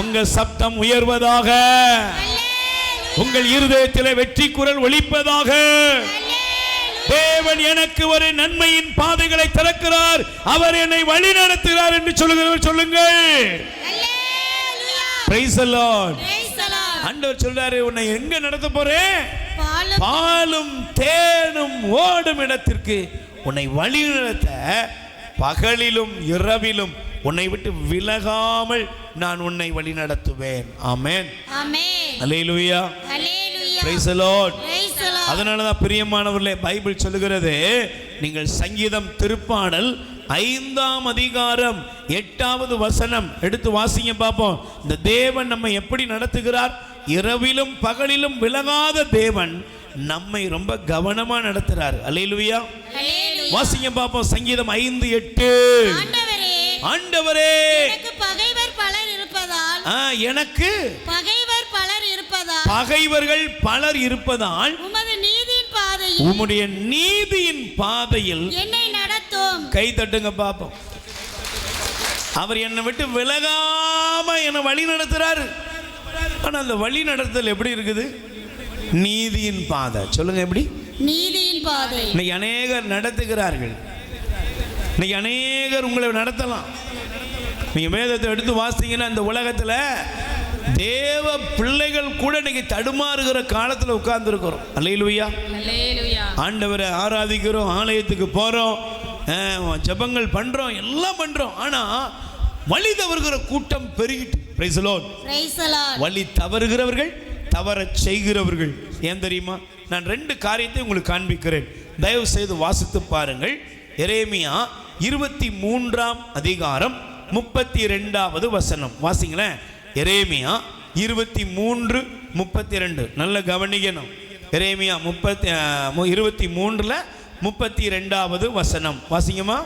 உங்க சப்தம் உயர்வதாக, உங்கள் இருதயத்திலே வெற்றி குரல் ஒலிப்பதாக. தேவன் எனக்கு ஒரு நன்மையின் பாதைகளை திறக்கிறார், அவர் என்னை வழி நடத்துகிறார் என்று சொல்லுங்கள். Praise the Lord. ஆண்டவர் சொல்றாரு, உன்னை எங்க நடத்த போறேன்? பாலும் தேனும் ஓடும் இடத்திற்கு உன்னை வழி நடத்த பகலிலும் இரவிலும் உன்னை விட்டு விலகாமல் நான் உன்னை வழி நடத்துவேன். ஆமென். அல்லேலூயா. Praise the Lord. அதனாலதான் பிரியமானவர்களே, பைபிள் சொல்லுகிறது, நீங்கள் சங்கீதம் திருப்பாடல் 5ஆம் அதிகாரம் 8வது வசனம் எடுத்து வாசிங்க பார்ப்போம். இந்த தேவன் நம்மை எப்படி நடத்துகிறார்? இரவிலும் பகலிலும் விலகாத தேவன் நம்மை ரொம்ப கவனமா நடத்துறார். அல்லேலூயா. வாசிங்க பார்ப்போம். சங்கீதம் 5:8. ஆண்டவரே, எனக்கு பகைவர் பலர் இருப்பதால், எனக்கு பகைவர்கள் பலர் இருப்பதால் உம்முடைய நீதியின் பாதையில் என்னை நடத்தும். கை தட்டுங்க பாப்போம். அவர் என்னை விட்டு விலகாம என்னை வழி நடத்துறாரு. ஆனா அந்த வழி நடத்தல் எப்படி இருக்குது? நீதியின் பாதை. சொல்லுங்க, எப்படி? நீதியின் பாதை. இன்னைக்கு அநேகர் நடத்துகிறார்கள். இன்னைக்கு அநேகர் உங்களை நடத்தலாம். நீங்க வேதத்தை எடுத்து வாசிங்கன்னா இந்த உலகத்துல தேவ பிள்ளைகள் கூட இன்னைக்கு தடுமாறுகிற காலத்துல உட்கார்ந்து இருக்கிறோம். அல்லேலூயா. ஆண்டவரை ஆராதிக்கிறோம், ஆலயத்துக்கு போறோம், ஜெபங்கள் பண்றோம், எல்லாம் பண்றோம். ஆனா வழி தவறுகிற கூட்டம் பெருகிட்டு. Praise the Lord. வழி தவறுகிறவர்கள், தவற செய்கிறவர்கள். ஏன் தெரியுமா? நான் 2 காரியத்தை உங்களுக்கு காண்பிக்கிறேன். தயவு செய்து வாசித்து பாருங்கள். எரேமியா 23ஆம் அதிகாரம் 32வது வசனம் வாசிங்களேன். எரேமியா 23:32. நல்ல கவனிக்கணும். எரேமியா 23:32வது வசனம் வாசிங்கம்மா.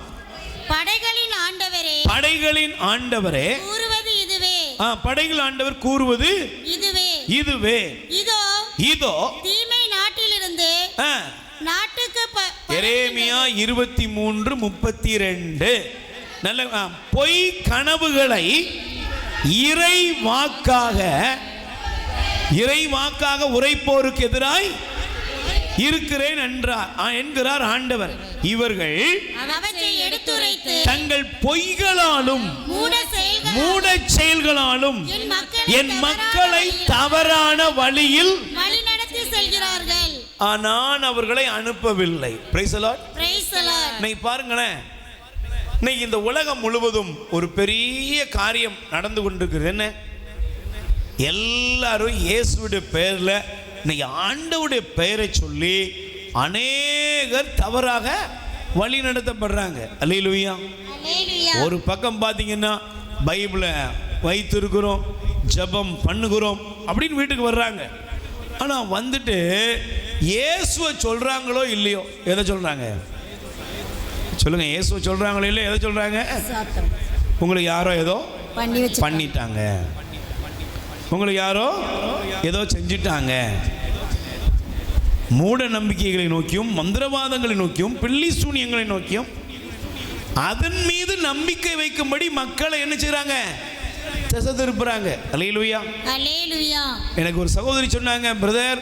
படைகளின் ஆண்டவரே, படைகளின் ஆண்டவரே கூறுவது இதுவே. படைகள் ஆண்டவர் கூறுவது இதுவே, இதுவே. இதோ இதோ தீமை நாட்டிலிருந்து நாட்டுக்கு. எரேமியா 23:32. நல்ல பொய் கனவுகளை இறைவாக்காக உரைப்போருக்கு எதிராய் இருக்கிறேன் என்கிறார் ஆண்டவர். இவர்கள் தங்கள் பொய்களாலும் மூட செயல்களாலும் என் மக்களை தவறான வழியில் செல்கிறார்கள், நான் அவர்களை அனுப்பவில்லை. Praise the Lord. நீங்க பாருங்களேன், இன்னைக்கு இந்த உலகம் முழுவதும் ஒரு பெரிய காரியம் நடந்து கொண்டிருக்கிறது. என்ன? எல்லாரும் இயேசுவுடைய பெயர்ல, இன்னைக்கு ஆண்டவருடைய பெயரை சொல்லி அநேகர் தவறாக வழி நடத்தப்படுறாங்க. அல்லேலூயா. ஒரு பக்கம் பார்த்தீங்கன்னா பைபிளை வைத்திருக்கிறோம், ஜெபம் பண்ணுகிறோம் அப்படின்னு வீட்டுக்கு வர்றாங்க. ஆனால் வந்துட்டு இயேசுவை சொல்றாங்களோ இல்லையோ, எதை சொல்றாங்க? சொல்லுங்க, இயேசுவை சொல்றாங்களோ இல்லையோ, எதை சொல்றாங்க? உங்களுக்கு யாரோ ஏதோ பண்ணிட்டாங்க, உங்களுக்கு யாரோ ஏதோ செஞ்சிட்டாங்க. மூட நம்பிக்கைகளை நோக்கியும், மந்திரவாதங்களை நோக்கியும், பில்லி சூனியங்களை நோக்கியும் அதன் மீது நம்பிக்கை வைக்கும்படி மக்களை என்ன செய்றாங்க? திசை திருப்புறாங்க. அல்லேலூயா. அல்லேலூயா. எனக்கு ஒரு சகோதரி சொன்னாங்க, பிரதர்,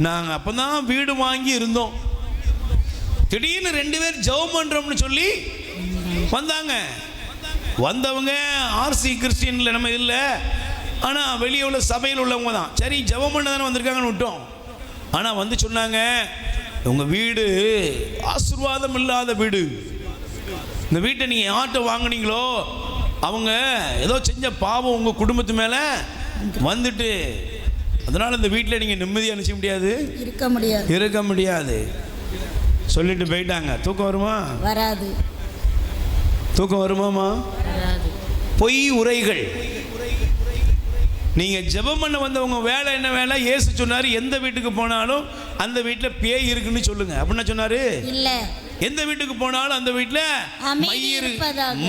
நாங்கள் அப்பதான் வீடு வாங்கி இருந்தோம், திடீர்னு 2 பேர் ஜெபம் பண்றோம்னு சொல்லி வந்தாங்க. வந்தவங்க ஆர்சி கிறிஸ்டியன்ல நம்ம இல்லை, ஆனால் வெளியே உள்ள சபையில் உள்ளவங்க தான். சரி, ஜெபம் பண்ண தானே வந்திருக்காங்கன்னு விட்டோம். ஆனால் வந்து சொன்னாங்க, உங்கள் வீடு ஆசீர்வாதம் இல்லாத வீடு, இந்த வீட்டை நீங்கள் யார்கிட்ட வாங்கினீங்களோ அவங்க ஏதோ செஞ்ச பாவம் உங்கள் குடும்பத்து மேலே வந்துட்டு, அதனால் இந்த வீட்டில் நீங்கள் நிம்மதியாக நினைச்ச முடியாது, இருக்க முடியாது சொல்லிட்டு போயிட்டாங்க. தூக்கம் வருமா? வராது. தூக்கம் வருமாமா? வராது. பொய் உரைகள். நீங்க ஜெபம் பண்ண வந்தவங்க வேலை என்ன வேலை? இயேசு சொன்னாரு, எந்த வீட்டுக்கு போனாலும் அந்த வீட்டுல பேய் இருக்குன்னு சொல்லுங்க அப்படின்னு சொன்னாரு. இல்ல, எந்த வீட்டுக்கு போனாலும் அந்த வீட்டுல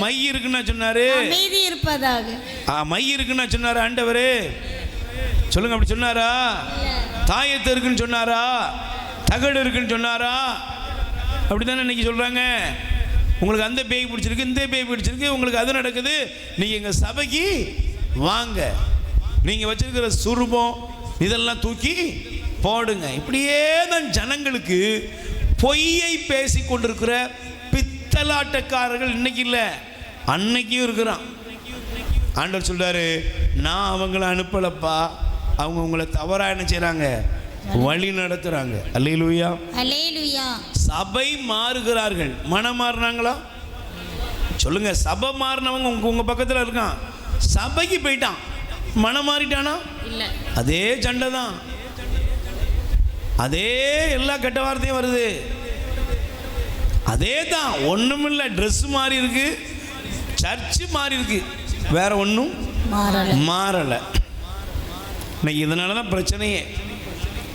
மை இருக்குன்னு சொன்னாரு. அமைதி இருப்பதாக. மை இருக்குன்னு சொன்னாரு ஆண்டவரு. சொல்லுங்க, அப்படி சொன்னாரா? தாயத்து இருக்குன்னு சொன்னாரா? தகடு இருக்குன்னு சொன்னாரா? அப்படித்தானே இன்னைக்கு சொல்றாங்க. உங்களுக்கு அந்த பேய் பிடிச்சிருக்கு, இந்த பேய் பிடிச்சிருக்கு, உங்களுக்கு அது நடக்குது, நீங்க எங்க சபைக்கு வாங்க, நீங்க வச்சிருக்கிற சுரூபம் இதெல்லாம் தூக்கி போடுங்க. இப்படியே தான் ஜனங்களுக்கு பொய்யை பேசி கொண்டிருக்கிற பித்தலாட்டக்காரர்கள் இன்னைக்கு இல்லை, அன்னைக்கும் இருக்கிறான். ஆண்டவர் சொல்றாரு, நான் அவங்கள அனுப்பலப்பா, அவங்க உங்களை தவறா என்ன செய்றாங்க, வழி நடத்துறாங்க. அல்லேலூயா, அல்லேலூயா. சபை மாறுகிறார்கள். மனம் மாறினாங்களா சொல்லுங்க. சபை மாறினவங்க உங்க பக்கத்தில் இருக்கான், சபைக்கு போயிட்டான், மனம் மாறிட்டானா இல்ல. அதே சண்டை தான், அதே எல்லா கெட்ட வார்த்தையும் வருது, அதே தான். ஒண்ணுமில்லை, ட்ரெஸ் மாறி இருக்கு, சர்ச்சு மாறி இருக்கு, வேற ஒன்றும் மாறல. இன்னைக்கு இதனால தான் பிரச்சனையே.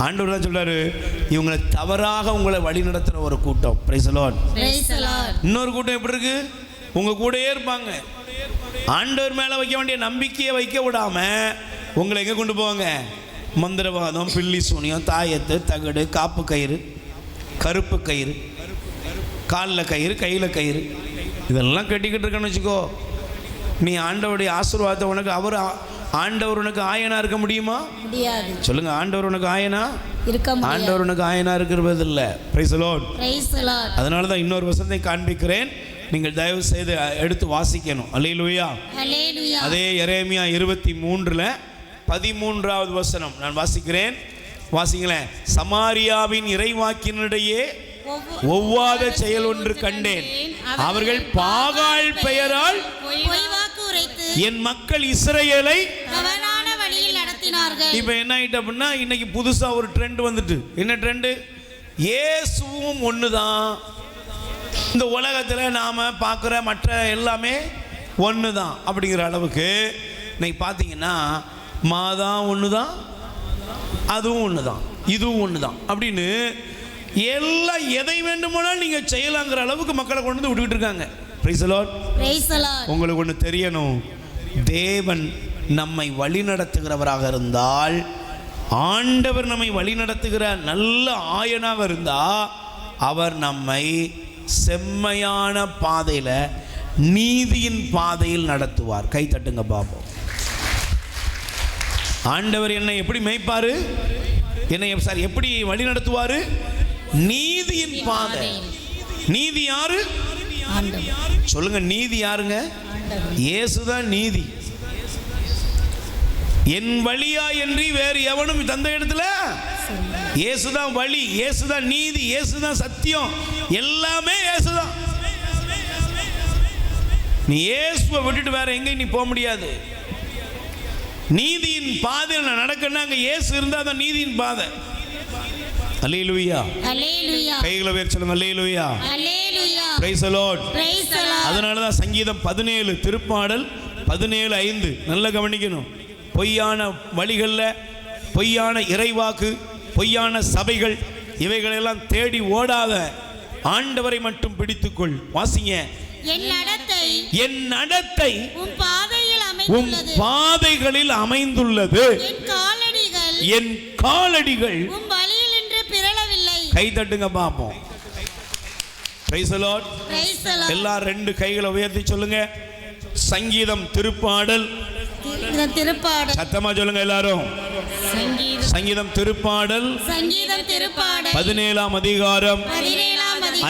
ஆண்டவர் தான் சொல்றாரு, இவங்களை தவறாக உங்களை வழி நடத்துற ஒரு கூட்டம். Price the Lord. இன்னொரு கூட்டம் எப்படி இருக்கு, உங்க கூடயே இருப்பாங்க, ஆண்டவர் மேல வைக்க வேண்டிய நம்பிக்கையை வைக்க விடாம உங்களை எங்க கொண்டு போவாங்க, மந்திரவாதம், பில்லி சூனியம், தாயத்து, தகடு, காப்பு கயிறு, கருப்பு கயிறு, காலில் கயிறு, கையில் கயிறு, இதெல்லாம் கட்டிக்கிட்டு இருக்கன்னு வச்சுக்கோ. நீ ஆண்டவருடைய ஆசீர்வாதத்தை உனக்கு ஆண்டவர் உனக்கு ஆயனா இருக்க முடியுமா? முடியாது. சொல்லுங்க, ஆண்டவர் உனக்கு ஆயனா இருக்க முடியாது. ஆண்டவர் உனக்கு ஆயனா இருக்கிறது இல்லை. Price the Lord. Praise the Lord. அதனால தான் இன்னொரு வசனத்தை காண்பிக்கிறேன், நீங்கள் தயவு செய்து எடுத்து வாசிக்கணும். அல்லேலூயா, அல்லேலூயா. அதே எரேமியா 23:13 வசனம் நான் வாசிக்கிறேன், வாசிங்களேன். சமாரியாவின் இறைவாக்கினிடையே ஒவ்வாத செயல் ஒன்று கண்டேன், அவர்கள் பாகால் பெயரால் பொய் வாக்கு உரைத்து என் மக்கள் இஸ்ரவேலை தவறான வழியில் நடத்தினார்கள். இப்போ என்ன ஆயிட்டு அப்படின்னா, இன்னைக்கு புதுசா ஒரு ட்ரெண்ட் வந்துட்டு. என்ன ட்ரெண்டு? இயேசுவும் ஒண்ணுதான், இந்த உலகத்தில் நாம பார்க்குற மற்ற எல்லாமே ஒன்று தான் அப்படிங்கிற அளவுக்கு இன்னைக்கு பார்த்தீங்கன்னா, மாதான் ஒன்று தான், அதுவும் ஒன்று தான், இதுவும் ஒன்று தான் அப்படின்னு எல்லாம் எதை வேண்டுமானாலும் நீங்கள் செய்யலாங்கிற அளவுக்கு மக்களை கொண்டு வந்து விட்டுக்கிட்டு இருக்காங்க. Price the Lord. Praise the Lord. உங்களுக்கு ஒன்று தெரியணும், தேவன் நம்மை வழி நடத்துகிறவராக இருந்தால், ஆண்டவர் நம்மை வழி நடத்துகிற நல்ல ஆயனாக இருந்தால், அவர் நம்மை செம்மையான பாதையில், நீதியின் பாதையில் நடத்துவார். கை தட்டுங்க பாப்போம். ஆண்டவர் என்னை எப்படி மேய்ப்பாரு, என்னை எப்படி வழி நடத்துவாரு? நீதியின் பாதை. நீதி யாரு? சொல்லுங்க, நீதி யாருங்க? இயேசுதான் நீதி. என் வழியா என்று வேறு எவனும் தந்த இடத்துல இயேசுதான் வழி, இயேசுதான் நீதி, இயேசுதான் சத்தியம், எல்லாமே இயேசுதான். நீ இயேசுவை விட்டுட்டு வேற எங்கேயும் நீ போக முடியாது. நீதியின் பாதையில் நான் நடக்கணும், அங்க இயேசு இருந்தா தான் நீதியின் பாதை. அல்லேலூயா, அல்லேலூயா. கைகளை உயர்த்தி சொல்லுங்க, alleluia, alleluia. Praise the Lord, praise the Lord. அதனால தான் சங்கீதம் 17 திருப்பாடல் 17:5 நல்ல கவனிக்கணும். பொய்யான வழிகளில், பொய்யான இறைவாக்கு, பொய்யான சபைகள், இவைகளெல்லாம் தேடி ஓடாத ஆண்டவரை மட்டும் பிடித்துக்கொள். வாசிங்க. என் நடத்தை உம் பாதைகளில் அமைந்துள்ளது, என் காலடிகள் உம் வழியில் நின்று பிறழவில்லை. கை தட்டுங்க பாப்போம். Price the Lord. எல்லாரும் 2 கைகளை உயர்த்தி சொல்லுங்க. சங்கீதம் திருப்பாடல், சத்தமா சொல்லுங்க எல்லாரும். சங்கீதம் திருப்பாடல் 17ஆம் அதிகாரம்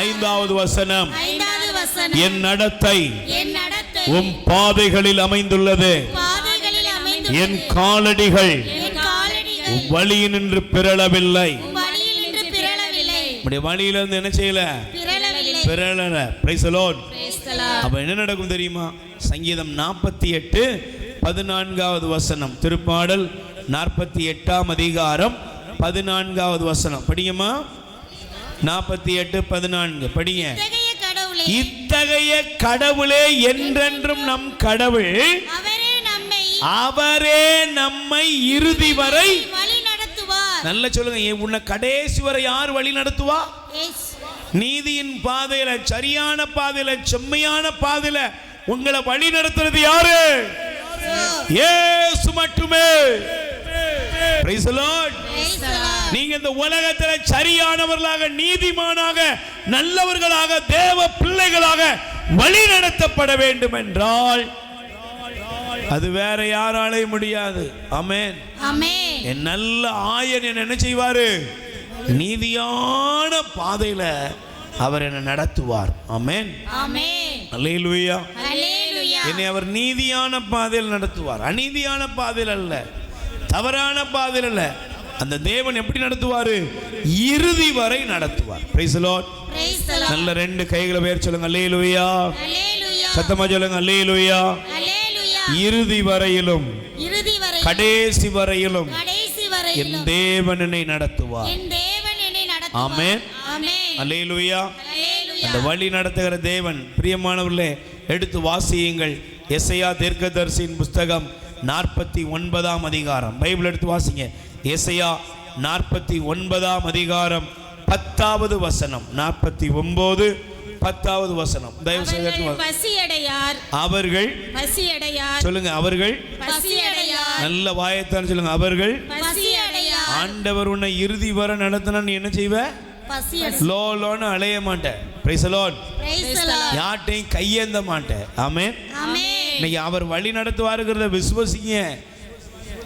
5வது வசனம். என் நடத்தை உம் பாதைகளில் அமைந்துள்ளது, என் காலடிகள் வழியில் நின்று பிறழவில்லை. வழியிலிருந்து என்ன செய்யல? பிறழல. Praise the Lord. அப்ப என்ன நடக்கும் தெரியுமா? சங்கீதம் 48:14 வசனம். திருப்பாடல் 48ஆம் அதிகாரம் 14வது வசனம் படிங்கம்மா. 48:14 படிங்க. இத்தகைய கடவுளே என்றென்றும் நம் கடவுள், அவரே நம்மை இறுதி வரை வழி நடத்துவார். நல்ல சொல்லுங்க, உன்னை கடைசி வரை யார் வழி நடத்துவா? நீதியின் பாதையில, சரியான பாதையில, செம்மையான பாதையில உங்களை வழி நடத்துறது யாரு? இயேசு மட்டுமே. Praise the Lord. Praise the Lord. நீங்க இந்த உலகத்தில் சரியானவர்களாக, நீதிமானாக, நல்லவர்களாக, தேவ பிள்ளைகளாக வழி நடத்தப்பட வேண்டும் என்றால் அது வேற யாராலையும் முடியாது. ஆமென். ஆமென். என் நல்ல ஆயன் என்ன செய்வாரு? நீதியான பாதையில அவர் என்னை நடத்துவார். ஆமென். ஆமென். அல்லேலூயா. அல்லேலூயா. என்னை அவர் நீதியான பாதையில் நடத்துவார், அநீதியான பாதையில் அல்ல, தவறான பாதையில் அல்ல. அந்த தேவன் எப்படி நடத்துவாரு? இறுதி வரை நடத்துவார். Price the Lord. Praise the Lord. நல்ல ரெண்டு கைகளை உயர்த்தி சொல்லுங்க அல்லேலூயா. அல்லேலூயா. சத்தமா சொல்லுங்க அல்லேலூயா. அல்லேலூயா. இறுதி வரையிலும், இறுதி வரை, கடைசி வரையிலும் கடைசி என் வரையிலும் தேவன் என்னை நடத்துவார். என் தேவன் என்னை நடத்துவார். ஆமென். ஆமென். அல்லேலூயா. அல்லேலூயா. அந்த வழி நடத்துகிற தேவன். பிரியமானவர்களே, எடுத்து வாசியுங்கள் எசையா தீர்க்கதரிசியின் புஸ்தகம் 49ஆம் அதிகாரம். பைபிள் எடுத்து வாசிங்க. எசையா 49ஆம் அதிகாரம் 10வது வசனம். 49 10வது வசனம். தயவு செய்து அவர்கள் பசியடையார். அவர்கள் பசியடையார். சொல்லுங்க, அவர்கள் பசியடையார். நல்ல வாயத்தான் சொல்லுங்க, அவர்கள் பசியடையார். ஆண்டவர் உன்னை இறுதி வரை நடத்தினா நீ என்ன செய்வ? பசியடையார். லோன்னு அலைய மாட்டேன். Price the Lord. Praise the Lord. யார்ட்டையும் கையேந்த மாட்டேன். ஆமென். ஆமென். இன்னைக்கு அவர் வழி நடத்துவாருங்கிறத விசுவசிங்க.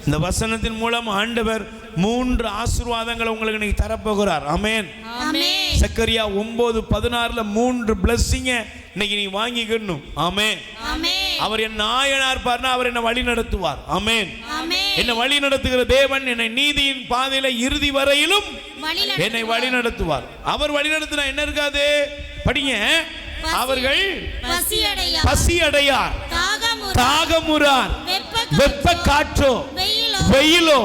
இந்த வசனத்தின் மூலம் ஆண்டவர் 3 ஆசீர்வாதங்களை உங்களுக்கு இன்னைக்கு தரப்போகிறார். ஆமென். ஆமென். சக்கரியா 9:16 3 பிளஸிங்க இன்னைக்கு நீ வாங்கிக்கணும். ஆமென். ஆமென். அவர் என் நாயனா இருப்பார்னா அவர் என்ன வழி நடத்துவார். ஆமென். ஆமென். என்ன வழி நடத்துகிற தேவன் என்னை நீதியின் பாதையில இறுதி வரையிலும் என்னை வழி நடத்துவார். அவர் வழி நடத்தினா என்ன இருக்காது? படிங்க. அவர்கள் பசியடையார். பசியடையார், தாகமுறார். தாகமுறார், வெப்ப காற்றோ வெயிலோ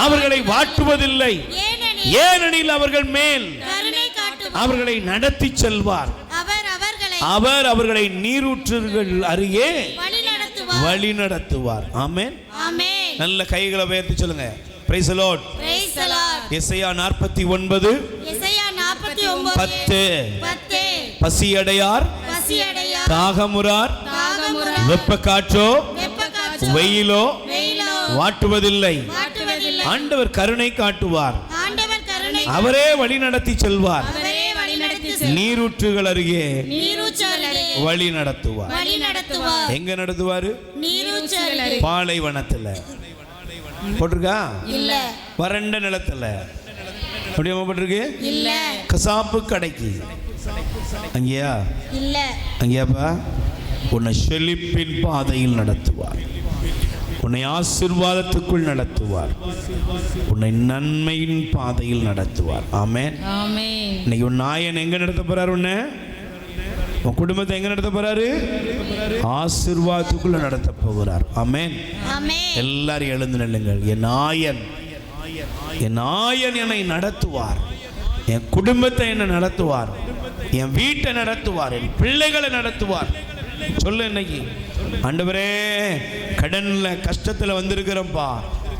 அவர்களை வாட்டுவதில்லை. ஏனெனில் அவர்கள் மேல் கருணை காட்டுவார். அவர்களை நடத்தி செல்வார். அவர் அவர்களை நீரூற்றுகள் அருகே வழி நடத்துவார். ஆமென். ஆமென். நல்ல கைகளை உயர்த்தி சொல்லுங்க price the Lord. Praise the Lord. Isaiah 49 Isaiah 49 10 பசியடையார், பசியடையார், தாகமுறார், தாகமுறார், வெப்ப காற்றோ வெப்பக்காற்றோ வெயிலோ வெயிலோ வாட்டுவதில்லை. வாட்டுவதில்லை. ஆண்டவர் கருணை காட்டுவார். ஆண்டவர் கருணை அவரே வழி நடத்தி செல்வார். அவரே வழி நடத்தி செல்வார். நீரூற்றுகள் அருகே நீரூற்றுகள் அருகே வழி நடத்துவார். வழி நடத்துவார். எங்க நடத்துவாரு? நீரூற்றுகள் அருகே. பாலைவனத்துல போட்டிருக்கா? இல்ல. வறண்ட நிலத்துல அப்படியே போட்டிருக்கு? இல்ல. கசாப்பு கடைக்கு அங்கேயா? இல்ல. அங்கேயாப்பா? உன்னை செழிப்பின் பாதையில் நடத்துவார். உன்னை ஆசீர்வாதத்துக்குள் நடத்துவார். உன்னை நன்மையின் பாதையில் நடத்துவார். ஆமென். ஆமென். இன்னைக்கு உன் நாயன் எங்க நடத்த போறாரு? உன்னை, உன் குடும்பத்தை எங்க நடத்த போறாரு? ஆசீர்வாதத்துக்குள்ள நடத்த போகிறார். ஆமென். ஆமென். எல்லாரும் எழுந்து நில்லுங்கள். என் நாயன், என் நாயன் என்னை நடத்துவார். என் குடும்பத்தை என்ன நடத்துவார், என் வீட்டை நடத்துவார், என் பிள்ளைகளை நடத்துவார். சொல்லு இன்னைக்கு, ஆண்டவரே கடன்ல கஷ்டத்துல வந்திருக்கிறேன்ப்பா,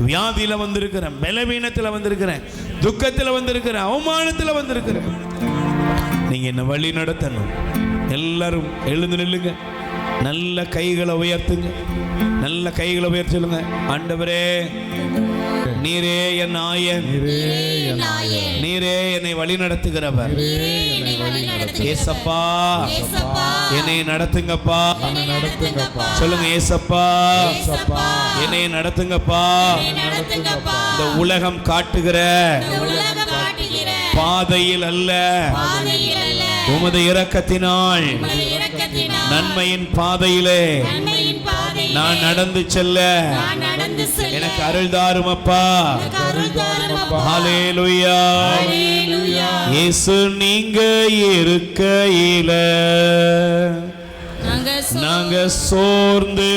வியாதியில வந்திருக்கிறேன், பலவீனத்துல வந்திருக்கிறேன், துக்கத்துல வந்திருக்கிறேன், அவமானத்துல வந்திருக்கிறேன், நீங்க என்ன வழி நடத்தணும். எல்லாரும் எழுந்து நில்லுங்க. நல்ல கைகளை உயர்த்துங்க. நல்ல கைகளை உயர்த்தி சொல்லுங்க, ஆண்டவரே நீரே என் நாயன், நீரே என்னை வழி நடத்துகிறவர். ஏசப்பா என்னை நடத்துங்கப்பா. சொல்லுங்க, ஏசப்பா என்னை நடத்துங்கப்பா. இந்த உலகம் காட்டுகிற பாதையில் அல்ல, உமது இரக்கத்தினால் நன்மையின் பாதையிலே நான் நடந்து செல்ல எனக்கு அருள் தாரும் அப்பா. ஹல்லேலூயா. இயேசு நீங்க இருக்கையில நாங்க சோர்ந்து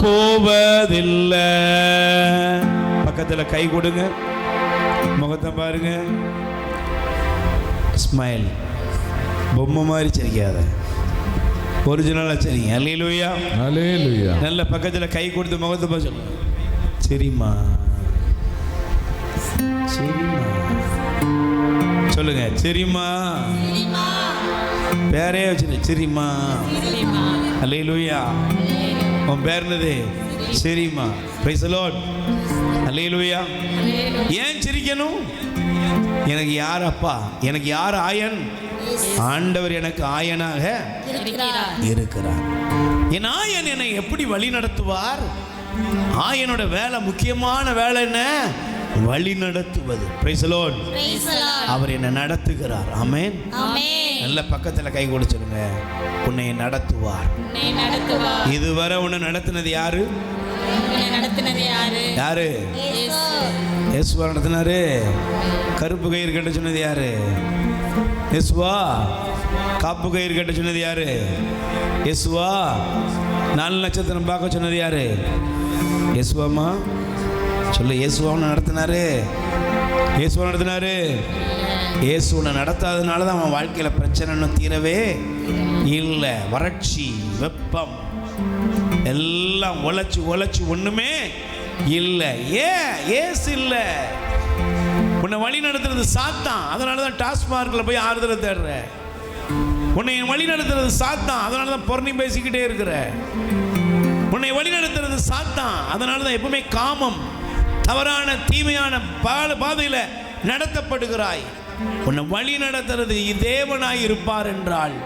போவதில்லை. பக்கத்துல கை கொடுங்க, முகத்தை பாருங்க, ஸ்மைல். பொம்மை மாதிரி சிரிக்காத, ஒரிஜினலா சரிங்க. அல்லேலூயா. ஹல்லேலூயா. நல்ல பக்கத்துல கை கொடுத்து முகத்தை பார்த்து சொல்லுங்க, சரிம்மா சரிம்மா சொல்லுங்க, சரிம்மா. பேரே வச்சு சரிம்மா. அல்லேலூயா. உன் பேர் என்னது? சரிம்மா. Praise the Lord. Hallelujah. ஏன் சிரிக்கணும்? எனக்கு யார் அப்பா, எனக்கு யார் ஆயன்? ஆண்டவர் எனக்கு ஆயனாக இருக்கிறார். என் ஆயன் என்னை எப்படி வழி நடத்துவார்? ஆயனோட வேலை, முக்கியமான வேலை என்ன? வழி நடத்துவது. Praise the Lord. அவர் என்னை நடத்துகிறார். ஆமென். நல்ல பக்கத்துல கை கொடுத்துருங்க. உன்னை நடத்துவார். இதுவரை உன்னை நடத்தினது யாரு? யாரு? இயேசுவா நடத்தினாரு. கருப்பு கயிறு கட்ட சொன்னது யாரு? இயேசுவா. காப்பு கயிறு கட்ட சொன்னது யாரு? இயேசுவா. 4 நட்சத்திரம் பார்க்க சொன்னது யாரு? இயேசுவாமா சொல்லு. இயேசுவான்னு நடத்தினாரு. இயேசுவா நடத்தினாரு. இயேசுவை நடத்தாதனால தான் அவன் வாழ்க்கையில் பிரச்சனைன்னு தீரவே இல்லை. வறட்சி, வெப்பம் எல்லாம் உழைச்சி ஒண்ணுமே இல்லை. ஏசு இல்லை. உன்னை வழி நடத்துறது சாத்தான். அதனால தான் டாஸ்மார்க்கில் போய் ஆறுதலை தேடுற. உன்னை வழி நடத்துறது சாத்தான். அதனால தான் பொறணி பேசிக்கிட்டே இருக்கிற. உன்னை வழி நடத்துறது சாத்தான். அதனால தான் எப்பவுமே காமம், தவறான தீமையான பாதையில் நடத்தப்படுகிறாய். உன்னை வழி நடத்துறது தேவனாய் இருப்பார் என்றால்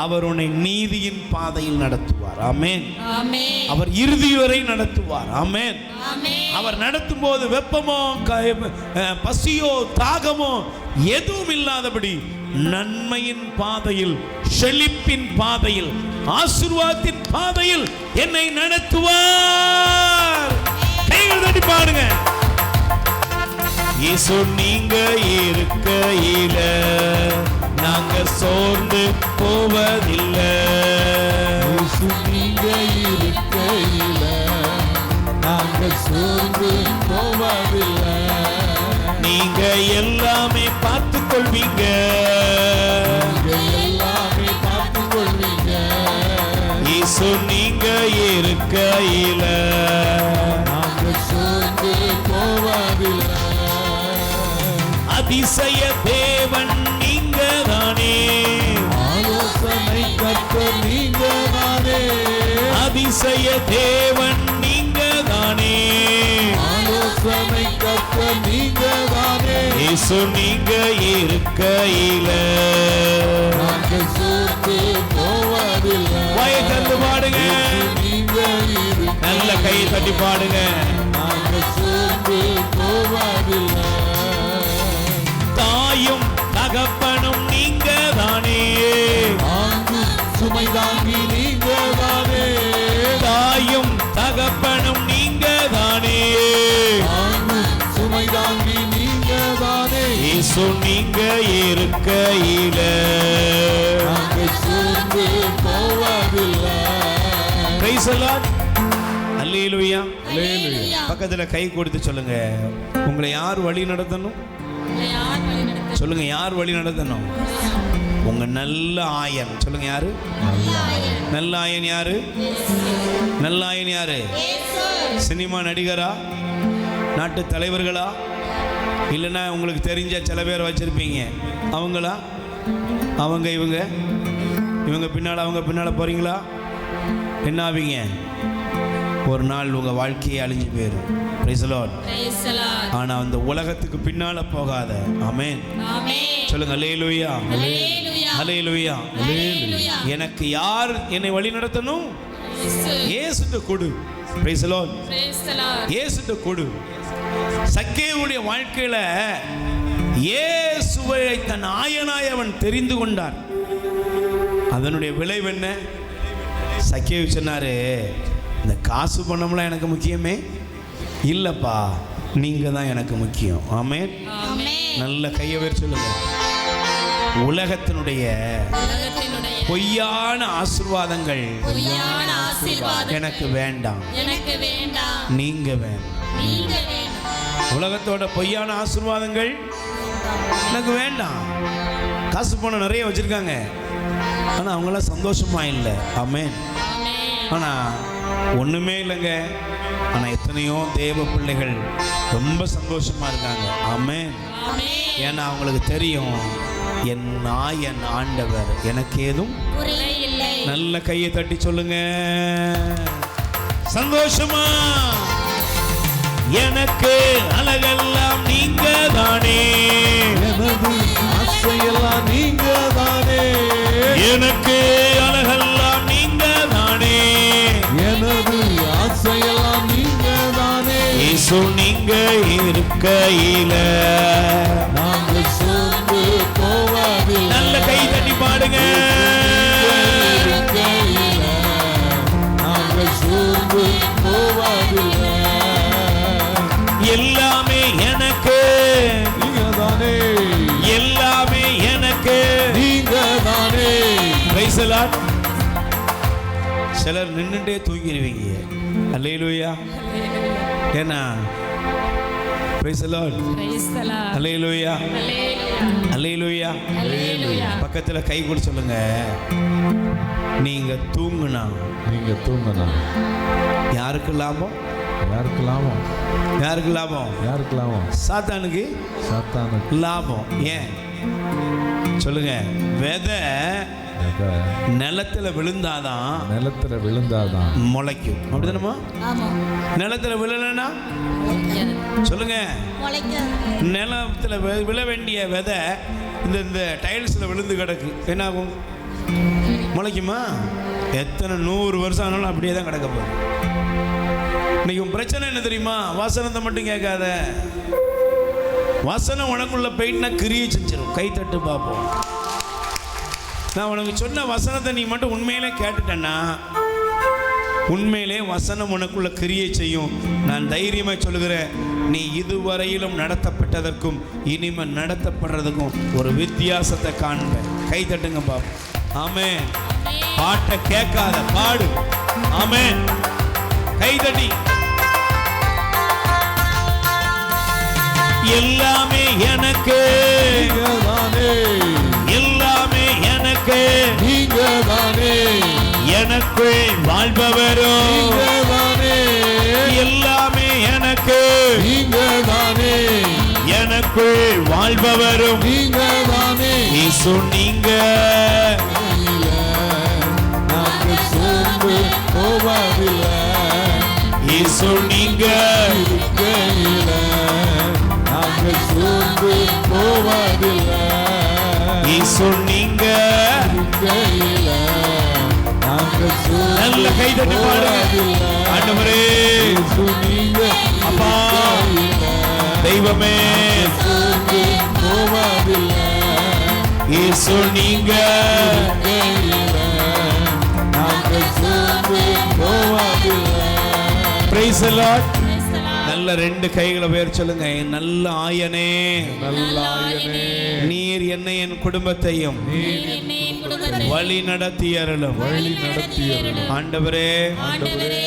அவர் உன்னை நீதியின் பாதையில் நடத்துவார். ஆமென். அவர் இறுதி வரை நடத்துவார். ஆமென். அவர் நடத்தும் போது வெப்பமோ பசியோ தாகமோ எதுவும் இல்லாதபடி நன்மையின் பாதையில், செழிப்பின் பாதையில், ஆசீர்வாதத்தின் பாதையில் என்னை நடத்துவார். கைகள் தட்டி பாடுங்க. இயேசு நீங்க இருக்கையில நாங்க சோர்ந்து போவதில்லை. இயேசு நீங்க இருக்கையில நாங்க சோர்ந்து போவதில்லை. நீங்க எல்லாமே பார்த்து கொள்வீங்க. எல்லாமே பார்த்து கொள்வீங்க. இயேசு நீங்க இருக்கையில நாங்க சோர்ந்து போவதில்லை. அதிசய தேவன் நீங்க தானே. ஆலோசனை கர்த்தர் நீங்க தானே. அதிசய தேவன் நீங்க தானே. ஆலோசனை கர்த்தர் நீங்க தானே. இயேசு நீங்க இருக்கையில நாங்க சோர்ந்து போவதில்லை. வாயை திறந்து பாடுங்க. நீங்க இருக்கையில நல்ல கையை தட்டி பாடுங்க. நாங்க சோர்ந்து போவதில்லை. தாயும் தகப்பனும் நீங்க தானே. சுமை தாங்கி நீங்க தானே. தாயும் தகப்பனும் நீங்க தானே. சுமை தாங்கி நீங்க தானே. இயேசு நீங்க இருக்கையில நாங்க சோர்ந்து போவதில்லை. Praise the Lord. Alleluia. Alleluia. பக்கத்துல கை கொடுத்து சொல்லுங்க, உங்களை யார் வழி நடத்தணும்? சொல்லுங்க, யார் வழி நடத்தணும்? உங்க நல்ல ஆயன். சொல்லுங்க, யாரு நல்ல ஆயன்? யாரு நல்ல ஆயன்? யாரு? சினிமா நடிகரா? நாட்டு தலைவர்களா? இல்லைன்னா உங்களுக்கு தெரிஞ்ச சில பேர் வச்சிருப்பீங்க, அவங்களா? இவங்க பின்னால் அவங்க பின்னால் போறீங்களா? என்ன ஆவீங்க? ஒரு நாள் உங்க வாழ்க்கையை அழிஞ்சு போயிடும். Price the Lord. ஆனா அந்த உலகத்துக்கு பின்னால போகாத. ஆமென். சொல்லுங்க, அல்லேலூயா. அல்லேலூயா. எனக்கு யார் என்னை வழி நடத்தணும்? இயேசுட்ட கொடு. Price the Lord. இயேசுட்ட கொடு. சக்கேயுடைய வாழ்க்கையில இயேசுவை தன் ஆயனாய் அவன் தெரிந்து கொண்டார். அதனுடைய விளைவு என்ன? சக்கேயு சொன்னாரு, இந்த காசு பணம்லாம் எனக்கு முக்கியமே இல்லப்பா, நீங்க தான் எனக்கு முக்கியம். ஆமென். நல்ல கையை வேறு சொல்லுங்க. உலகத்தினுடைய பொய்யான ஆசீர்வாதங்கள் எனக்கு வேண்டாம், நீங்க வேணும். உலகத்தோட பொய்யான ஆசீர்வாதங்கள் எனக்கு வேண்டாம். காசு பணம் நிறைய வச்சிருக்காங்க, ஆனா அவங்களாம் சந்தோஷமா இல்லை. ஆமென். ஆனா ஒண்ணுமே இல்லைங்க, ஆனா எத்தனையோ தேவ பிள்ளைகள் ரொம்ப சந்தோஷமா இருக்காங்க. ஆமென். ஏன்னா அவங்களுக்கு தெரியும், என் நாயன் ஆண்டவர் எனக்கு ஏதும். நல்ல கையை தட்டி சொல்லுங்க, சந்தோஷமா. எனக்கு அழகெல்லாம் நீங்க தானே, எனது ஆசையெல்லாம் நீங்க தானே, எனக்கு அழகெல்லாம் நீங்க தானே, எனது ஆசையெல்லாம் நீங்க தானே. இயேசு நீங்க இருக்கையில நாங்கள் சோர்ந்து போவதில்லை. நல்ல கை தட்டி பாடுங்க. இருக்கையில நாங்கள் சோர்ந்து போவதில்லை. எல்லாமே எனக்கு நீங்க தானே, எல்லாமே எனக்கு நீங்க தானே. Praise the Lord. சிலர் நின்னுட்டே தூங்கிடுவீங்க. அல்லேலூயா. ஏன்னா Praise the Lord. Praise the Lord. Hallelujah. Hallelujah. Hallelujah. Hallelujah. பக்கத்துல கை கூட சொல்லுங்க. நீங்க தூங்குனா நீங்க தூங்கணும். யாருக்கு லாபம்? யாருக்கு லாபம்? யாருக்கு லாபம்? யாருக்கு லாபம்? சாத்தானுக்கு சாத்தானுக்கு லாபம். ஏன் சொல்லுங்க. விதை நிலத்துல விழுந்தாதான் நிலத்துல விழுந்தாதான் முளைக்கும். அப்படிதானமா? ஆமா. நிலத்துல விழலன்னா சொல்லுங்க. நிலத்துல விழ வேண்டிய விதை இந்த டைல்ஸ்ல விழுந்து கிடக்கு, என்ன ஆகும்? முளைக்குமா? எத்தனை 100 வருஷம் ஆனாலும் அப்படியே தான் கிடக்க போகுது. இன்னைக்கு பிரச்சனை என்ன தெரியுமா? வசனத்தை மட்டும் கேட்காத. வசனம் உனக்குள்ள போயிட்டுனா கிரியை செஞ்சிடும். கை தட்டு பார்ப்போம். நான் உனக்கு சொன்ன வசனத்தை நீ மட்டும் உண்மையிலே கேட்டுட்டேன்னா உண்மையிலே வசனம் உனக்குள்ள கிரியை செய்யும். நான் தைரியமாக சொல்லுகிறேன், நீ இதுவரையிலும் நடத்தப்பட்டதற்கும் இனிமே நடத்தப்படுறதுக்கும் ஒரு வித்தியாசத்தை காண்பேன். கை தட்டுங்க பாப்போம். ஆமென். பாட்டை கேட்காத பாடு. ஆமென். கை தட்டி. எல்லாமே எனக்கு, நீங்க தானே, எல்லாமே எனக்கு, நீங்க தானே, எனக்குள் வாழ்பவரும் நீங்க தானே, எல்லாமே எனக்கு, நீங்க தானே, எனக்குள் வாழ்பவரும் நீங்க தானே. இயேசு நீங்க நாங்கள் சோர்ந்து போவதில்லை. இயேசு நீங்க இருக்கையில நாங்கள் சோர்ந்து போவதில்லை. இயேசு நீங்க இருக்கையில நாங்கள் சோர்ந்து நல்ல கை தட்டி பாடுங்க. போவதில்லை. ஆண்டவரே, இயேசு நீங்க அப்பா, இருக்கையில தெய்வமே, சோர்ந்து போவதில்லை. இயேசு நீங்க இருக்கையில நாங்கள் சோர்ந்து போவதில்லை. Praise the Lord. Praise the Lord. நல்ல 2 கைகளை பேர் சொல்லுங்க. என் நல்ல ஆயனே, நல்லாயனே, நீர் என்னை என் குடும்பத்தையும் நீர் என்னை என் குடும்பத்தை வழி நடத்தி அருளும். வழி நடத்தியருளும். ஆண்டவரே, ஆண்டவரே,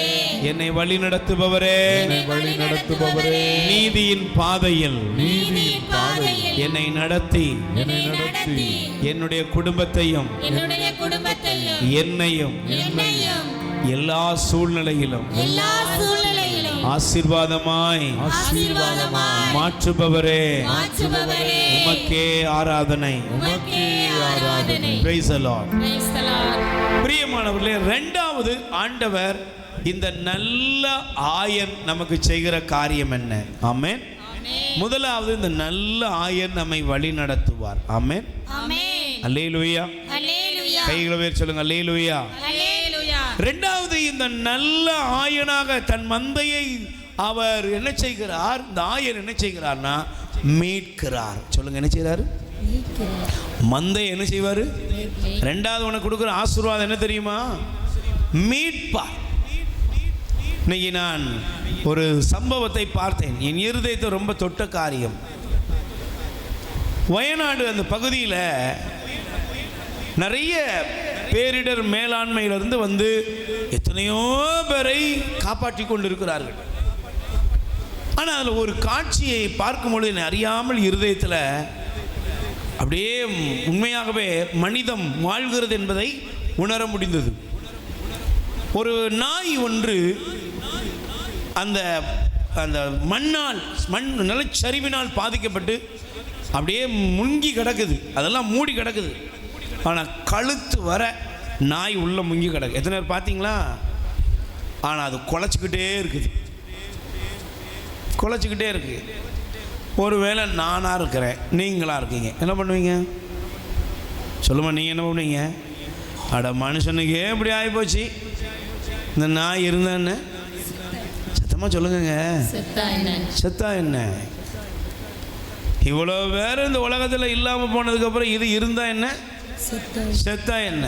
என்னை வழி நடத்துபவரே, என்னை வழி நடத்துபவரே, நீதியின் பாதையில் நீதியின் பாதையில் என்னை நடத்தி என்னை நடத்தி என்னுடைய குடும்பத்தையும் என்னுடைய குடும்பத்தையும் என்னையும் என்னையும் எல்லா சூழ்நிலையிலும் எல்லா சூழ்நிலையிலும் ஆசீர்வாதமாய் ஆசீர்வாதமாய் மாற்றுபவரே, மாற்றுபவரே, உமக்கே ஆராதனை. உமக்கே ஆராதனை. Praise the Lord. Praise the Lord. பிரியமானவர்களே, 2வது ஆண்டவர் இந்த நல்ல ஆயன் நமக்கு செய்கிற காரியம் என்ன? ஆமென். முதலாவது, இந்த நல்ல ஆயன் நம்மை வழி நடத்துவார். ஆமென். ஆமென். அல்லேலூயா. ஹல்லேலூயா. கைகளை பேர் சொல்லுங்க. அல்லேலூயா. ஹல்லேலூயா. 2வது, இந்த நல்ல ஆயனாக தன் மந்தையை அவர் என்ன செய்கிறார்? இந்த ஆயன் என்ன செய்கிறார்னா மீட்கிறார். சொல்லுங்க, என்ன செய்கிறார்? மந்தை என்ன செய்வார்? 2வது உனக்கு கொடுக்குற ஆசீர்வாதம் என்ன தெரியுமா? மீட்பார். இன்னைக்கு நான் ஒரு சம்பவத்தை பார்த்தேன். என் இருதயத்தை ரொம்ப தொட்ட காரியம். வயநாடு அந்த பகுதியில் நிறைய பேரிடர் மேலாண்மையிலிருந்து வந்து எத்தனையோ பேரை காப்பாற்றி கொண்டிருக்கிறார்கள். ஆனால் அதில் ஒரு காட்சியை பார்க்கும் பொழுது என்னை அறியாமல் இருதயத்தில் அப்படியே உண்மையாகவே மனிதம் வாழ்கிறது என்பதை உணர முடிந்தது. ஒரு நாய் ஒன்று அந்த அந்த மண் நிலச்சரிவினால் பாதிக்கப்பட்டு அப்படியே முங்கி கிடக்குது. அதெல்லாம் மூடி கிடக்குது. ஆனால் கழுத்து வர நாய் உள்ள முங்கி கிடக்கு. எத்தனை பேர் பார்த்தீங்களா? ஆனால் அது குலைச்சிக்கிட்டே இருக்குது. குலைச்சிக்கிட்டே இருக்கு. ஒருவேளை நானாக இருக்கிறேன், நீங்களாக இருக்கீங்க, என்ன பண்ணுவீங்க சொல்லுமா? நீங்கள் என்ன பண்ணுவீங்க? அட மனுஷனுக்கே இப்படி ஆகிப்போச்சு, இந்த நாய் இருந்தேன்னு சத்தமாக சொல்லுங்க. செத்தா என்ன? இவ்வளோ பேர் இந்த உலகத்தில் இல்லாமல் போனதுக்கப்புறம் இது இருந்தா என்ன, செத்தா என்ன?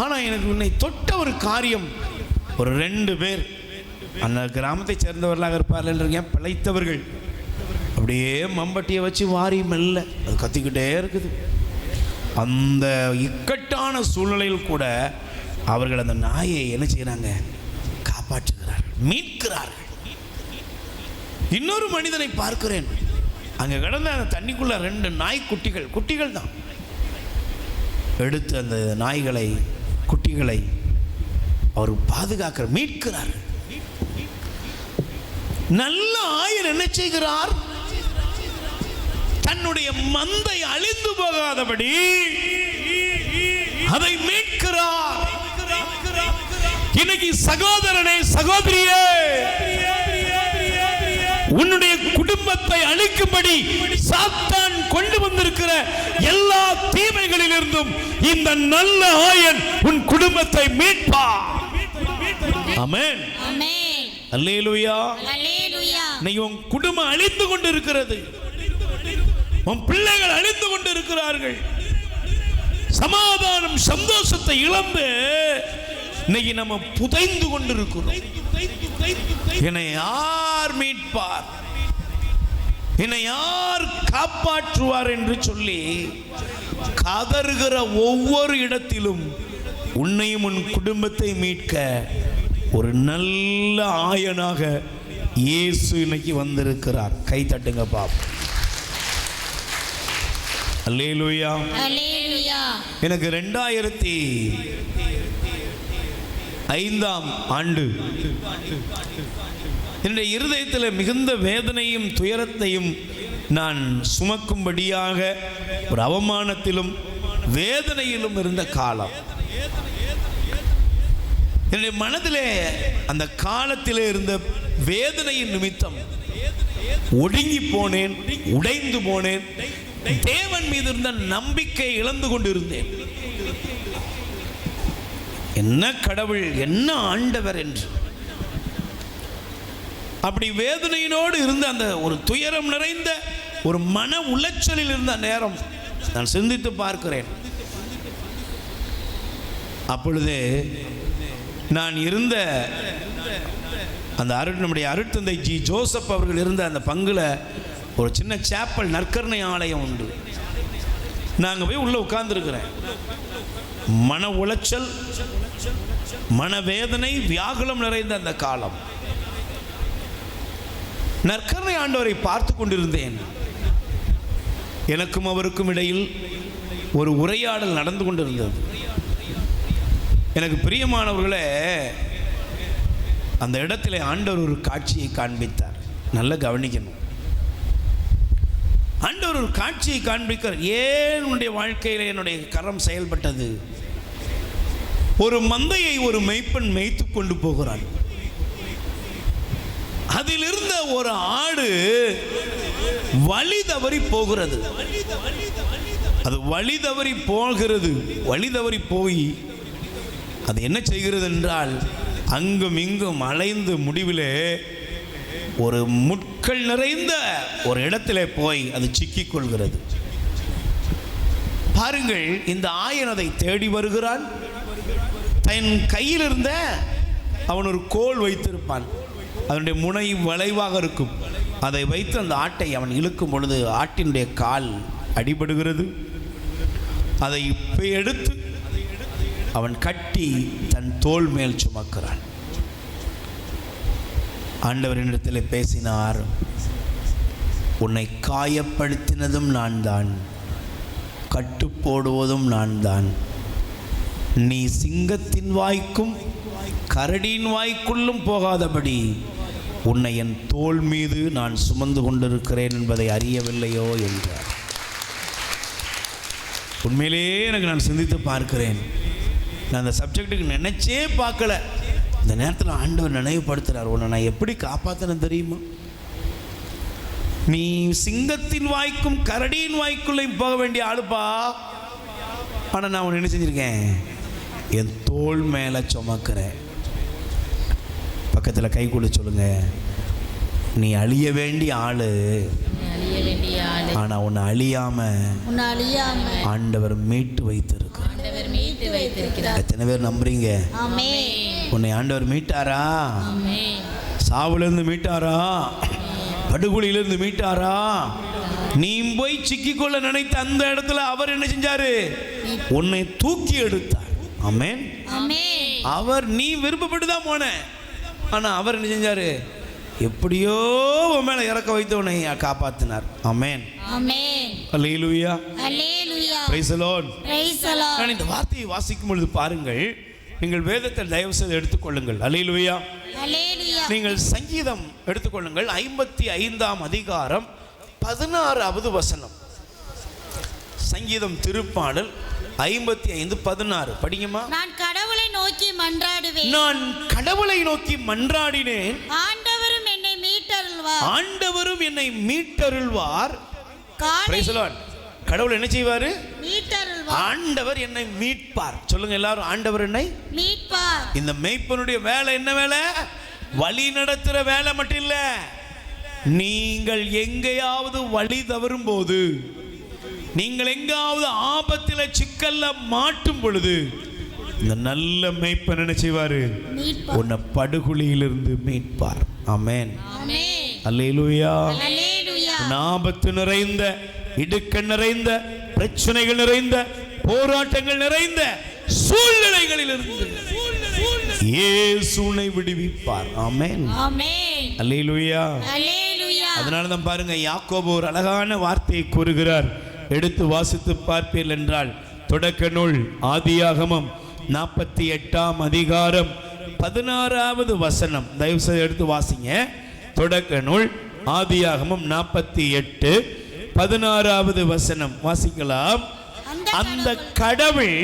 ஆனால் எனக்கு உன்னை தொட்ட ஒரு காரியம், ஒரு 2 பேர் அந்த கிராமத்தை சேர்ந்தவர்களாக இருப்பார்கள், பிழைத்தவர்கள், அப்படியே மம்பட்டியை வச்சு வாரி மெல்ல அது கத்திக்கிட்டே இருக்குது. அந்த இக்கட்டான சூழ்நிலையில் கூட அவர்கள் அந்த நாயை என்ன செய்கிறாங்க? காப்பாற்றுகிறார்கள், மீட்கிறார்கள். இன்னொரு மனிதனை பார்க்கிறேன், அங்கே கிடந்த அந்த தண்ணிக்குள்ள 2 நாய்க்குட்டிகள், குட்டிகள் தான், எடுத்து அந்த நாய்களை, குட்டிகளை அவர் பாதுகாக்கிற, மீட்கிறார். நல்ல ஆயர் என்ன செய்கிறார்? தன்னுடைய மந்தை அழிந்து போகாதபடி அதை மீட்கிறார். இன்னைக்கு சகோதரனே, சகோதரியே, உன்னுடைய குடும்பத்தை அழிக்கும்படி சாத்தான் கொண்டு வந்திருக்கிற எல்லா தீமைகளிலிருந்தும் இந்த நல்ல ஆயன் உன் குடும்பத்தை மீட்பார். ஆமென், அல்லேலூயா. நீ உன் குடும்பம் அழிந்து கொண்டு இருக்கிறது, உன் பிள்ளைகள் அழிந்து கொண்டு இருக்கிறார்கள், சமாதானம் சந்தோஷத்தை இழந்து இன்னைக்கு நம்ம புதைந்து கொண்டிருக்கிறோம். என்னை யார் மீட்பார், என்னை யார் காப்பாற்றுவார் என்று சொல்லி கதறுகிற ஒவ்வொரு இடத்திலும் உன்னையும் உன் குடும்பத்தை மீட்க ஒரு நல்ல ஆயனாக இயேசு இன்னைக்கு வந்திருக்கிறார். கை தட்டுங்க பாப்போம். அல்லேலூயா. எனக்கு 2005ஆம் ஆண்டு என்னுடைய இருதயத்தில் மிகுந்த வேதனையும் துயரத்தையும் நான் சுமக்கும்படியாக ஒரு அவமானத்திலும் வேதனையிலும் இருந்த காலம். என்னுடைய மனதிலே அந்த காலத்திலே இருந்த வேதனையின் நிமித்தம் ஒடுங்கி போனேன், உடைந்து போனேன், தேவன் மீது இருந்த நம்பிக்கை இழந்து கொண்டிருந்தேன். என்ன கடவுள், என்ன ஆண்டவர் என்று அப்படி வேதனையினோடு இருந்த அந்த ஒரு துயரம் நிறைந்த ஒரு மன உளைச்சலில் இருந்த நேரம் நான் சிந்தித்து பார்க்கிறேன். அப்பொழுது நான் இருந்த அந்த நம்முடைய அருட்தந்தை ஜி ஜோசப் அவர்கள் இருந்த அந்த பங்குல ஒரு சின்ன சேப்பல் நற்கருணை ஆலயம் உண்டு. நாங்கள் போய் உள்ள உட்கார்ந்துருக்கிறேன். மன உளைச்சல், மனவேதனை, வியாகுலம் நிறைந்த அந்த காலம். நற்கருணை ஆண்டவரை பார்த்து கொண்டிருந்தேன். எனக்கும் அவருக்கும் இடையில் ஒரு உரையாடல் நடந்து கொண்டிருந்தது. எனக்கு பிரியமானவர்களே, அந்த இடத்துல ஆண்டவர் ஒரு காட்சியை காண்பித்தார். நல்லா கவனிக்கணும். ஆண்டவர் ஒரு காட்சியை காண்பிக்கிறார். ஏன் உன்னுடைய வாழ்க்கையில் என்னுடைய கரம் செயல்பட்டது? ஒரு மந்தையை ஒரு மெய்ப்பன் மேய்த்து கொண்டு போகிறான். அதில் இருந்த ஒரு ஆடு வழி தவறி போகிறது. அது வழி தவறி போகிறது. வழி தவறி போய் அது என்ன செய்கிறது என்றால், அங்கும் இங்கும் அலைந்து முடிவிலே ஒரு முட்கள் நிறைந்த ஒரு இடத்திலே போய் அது சிக்கிக் கொள்கிறது. பாருங்கள், இந்த ஆயன் அதை தேடி வருகிறான். தன் கையில் இருந்த அவன் ஒரு கோல் வைத்திருப்பான். அதனுடைய முனை வளைவாக இருக்கும். அதை வைத்து அந்த ஆட்டை அவன் இழுக்கும் பொழுது ஆட்டினுடைய கால் அடிபடுகிறது. அதை இப்போ எடுத்து அவன் கட்டி தன் தோள் மேல் சுமக்கிறான். ஆண்டவரிடத்தில் பேசினார். உன்னை காயப்படுத்தினதும் நான் தான், கட்டு போடுவதும் நான் தான். நீ சிங்கத்தின் வாய்க்கும் கரடியின் வாய்க்குள்ளும் போகாதபடி உன்னை என் தோள் மீது நான் சுமந்து கொண்டிருக்கிறேன் என்பதை அறியவில்லையோ என்றார். உண்மையிலேயே எனக்கு நான் சிந்தித்து பார்க்கிறேன். நான் அந்த சப்ஜெக்டுக்கு நினைச்சே பார்க்கல. இந்த நேரத்தில் ஆண்டவர் நினைவுபடுத்துறார், உன்னை நான் எப்படி காப்பாற்றினேன் தெரியுமா? நீ சிங்கத்தின் வாய்க்கும் கரடியின் வாய்க்குள்ளையும் போக வேண்டிய ஆளுப்பா. ஆனால் நான் உன்னை என்ன செஞ்சிருக்கேன்? என் தோள் மேலே சுமக்கிறேன். பக்கத்தில் கை கொடு சொல்லுங்க, நீ அழிய வேண்டிய ஆளு, ஆனா உன்னை அழியாம ஆண்டவர் மீட்டு வைத்திருக்கிறார். எத்தனை பேர் நம்புறீங்க? உன்னை ஆண்டவர் மீட்டாரா? சாவுலேருந்து மீட்டாரா? படுகொலியிலிருந்து மீட்டாரா? நீ போய் சிக்கிக்கொள்ள நினைத்த அந்த இடத்துல அவர் என்ன செஞ்சாரு? உன்னை தூக்கி எடுத்தார். ஆமென். அவர் நீ விருப்பப்பட்டுதான் போன, ஆனா அவர் என்ன செஞ்சாரு? எப்படியோ உன் மேல இறக்க வைத்து உன்னை காப்பாத்தினார். ஆமென். அல்லேலூயா. Praise the Lord. நான் இந்த வார்த்தையை வாசிக்கும் பொழுது பாருங்கள், நீங்கள் வேதத்தை தயவு செய்து எடுத்துக்கொள்ளுங்கள். அல்லேலூயா. நீங்கள் சங்கீதம் எடுத்துக்கொள்ளுங்கள். 55ஆம் அதிகாரம் 16வது வசனம். சங்கீதம் திருப்பாடல் 55:16 படிங்கம்மா. நான் கடவுளை நோக்கி மன்றாடுவேன், நான் கடவுளை நோக்கி மன்றாடினேன், ஆண்டவரும் என்னை மீட்டருள்வார். ஆண்டவரும் என்னை மீட்டருள்வார். Price the Lord. கடவுள் என்ன செய்வாரு? மீட்டருள்வார். ஆண்டவர் என்னை மீட்பார். சொல்லுங்க எல்லாரும், ஆண்டவர் என்னை மீட்பார். இந்த மேய்ப்பனுடைய வேலை என்ன வேலை? வழி நடத்துற வேலை மட்டும் இல்ல. நீங்கள் எங்கேயாவது வழி தவறும் போது, நீங்கள் எங்காவது ஆபத்தில் சிக்கல்ல மாட்டும் பொழுது, இந்த நல்ல மேய்ப்பன் என்ன செய்வாரு? உன்னை படுகுழியிலிருந்து மீட்பார். ஆமென். அல்லேலூயா. ஆபத்து நிறைந்த, இடுக்கண் நிறைந்த, பிரச்சனைகள் நிறைந்த, போராட்டங்கள் நிறைந்த சூழ்நிலைகளிலிருந்து இயேசு உன்னை விடுவிப்பார். ஆமென். அல்லேலூயா. அதனால தான் பாருங்க, யாக்கோபு ஒரு அழகான வார்த்தையை கூறுகிறார். எடுத்து வாசித்து பார்ப்பீர்கள் என்றால், தொடக்க நூல் ஆதியாகமம் 48ஆம் அதிகாரம் 16வது வசனம். தயவு செய்து எடுத்து வாசிங்க. தொடக்க நூல் ஆதியாகமம் 48 16வது வசனம் வாசிக்கலாம். அந்த கடவுள்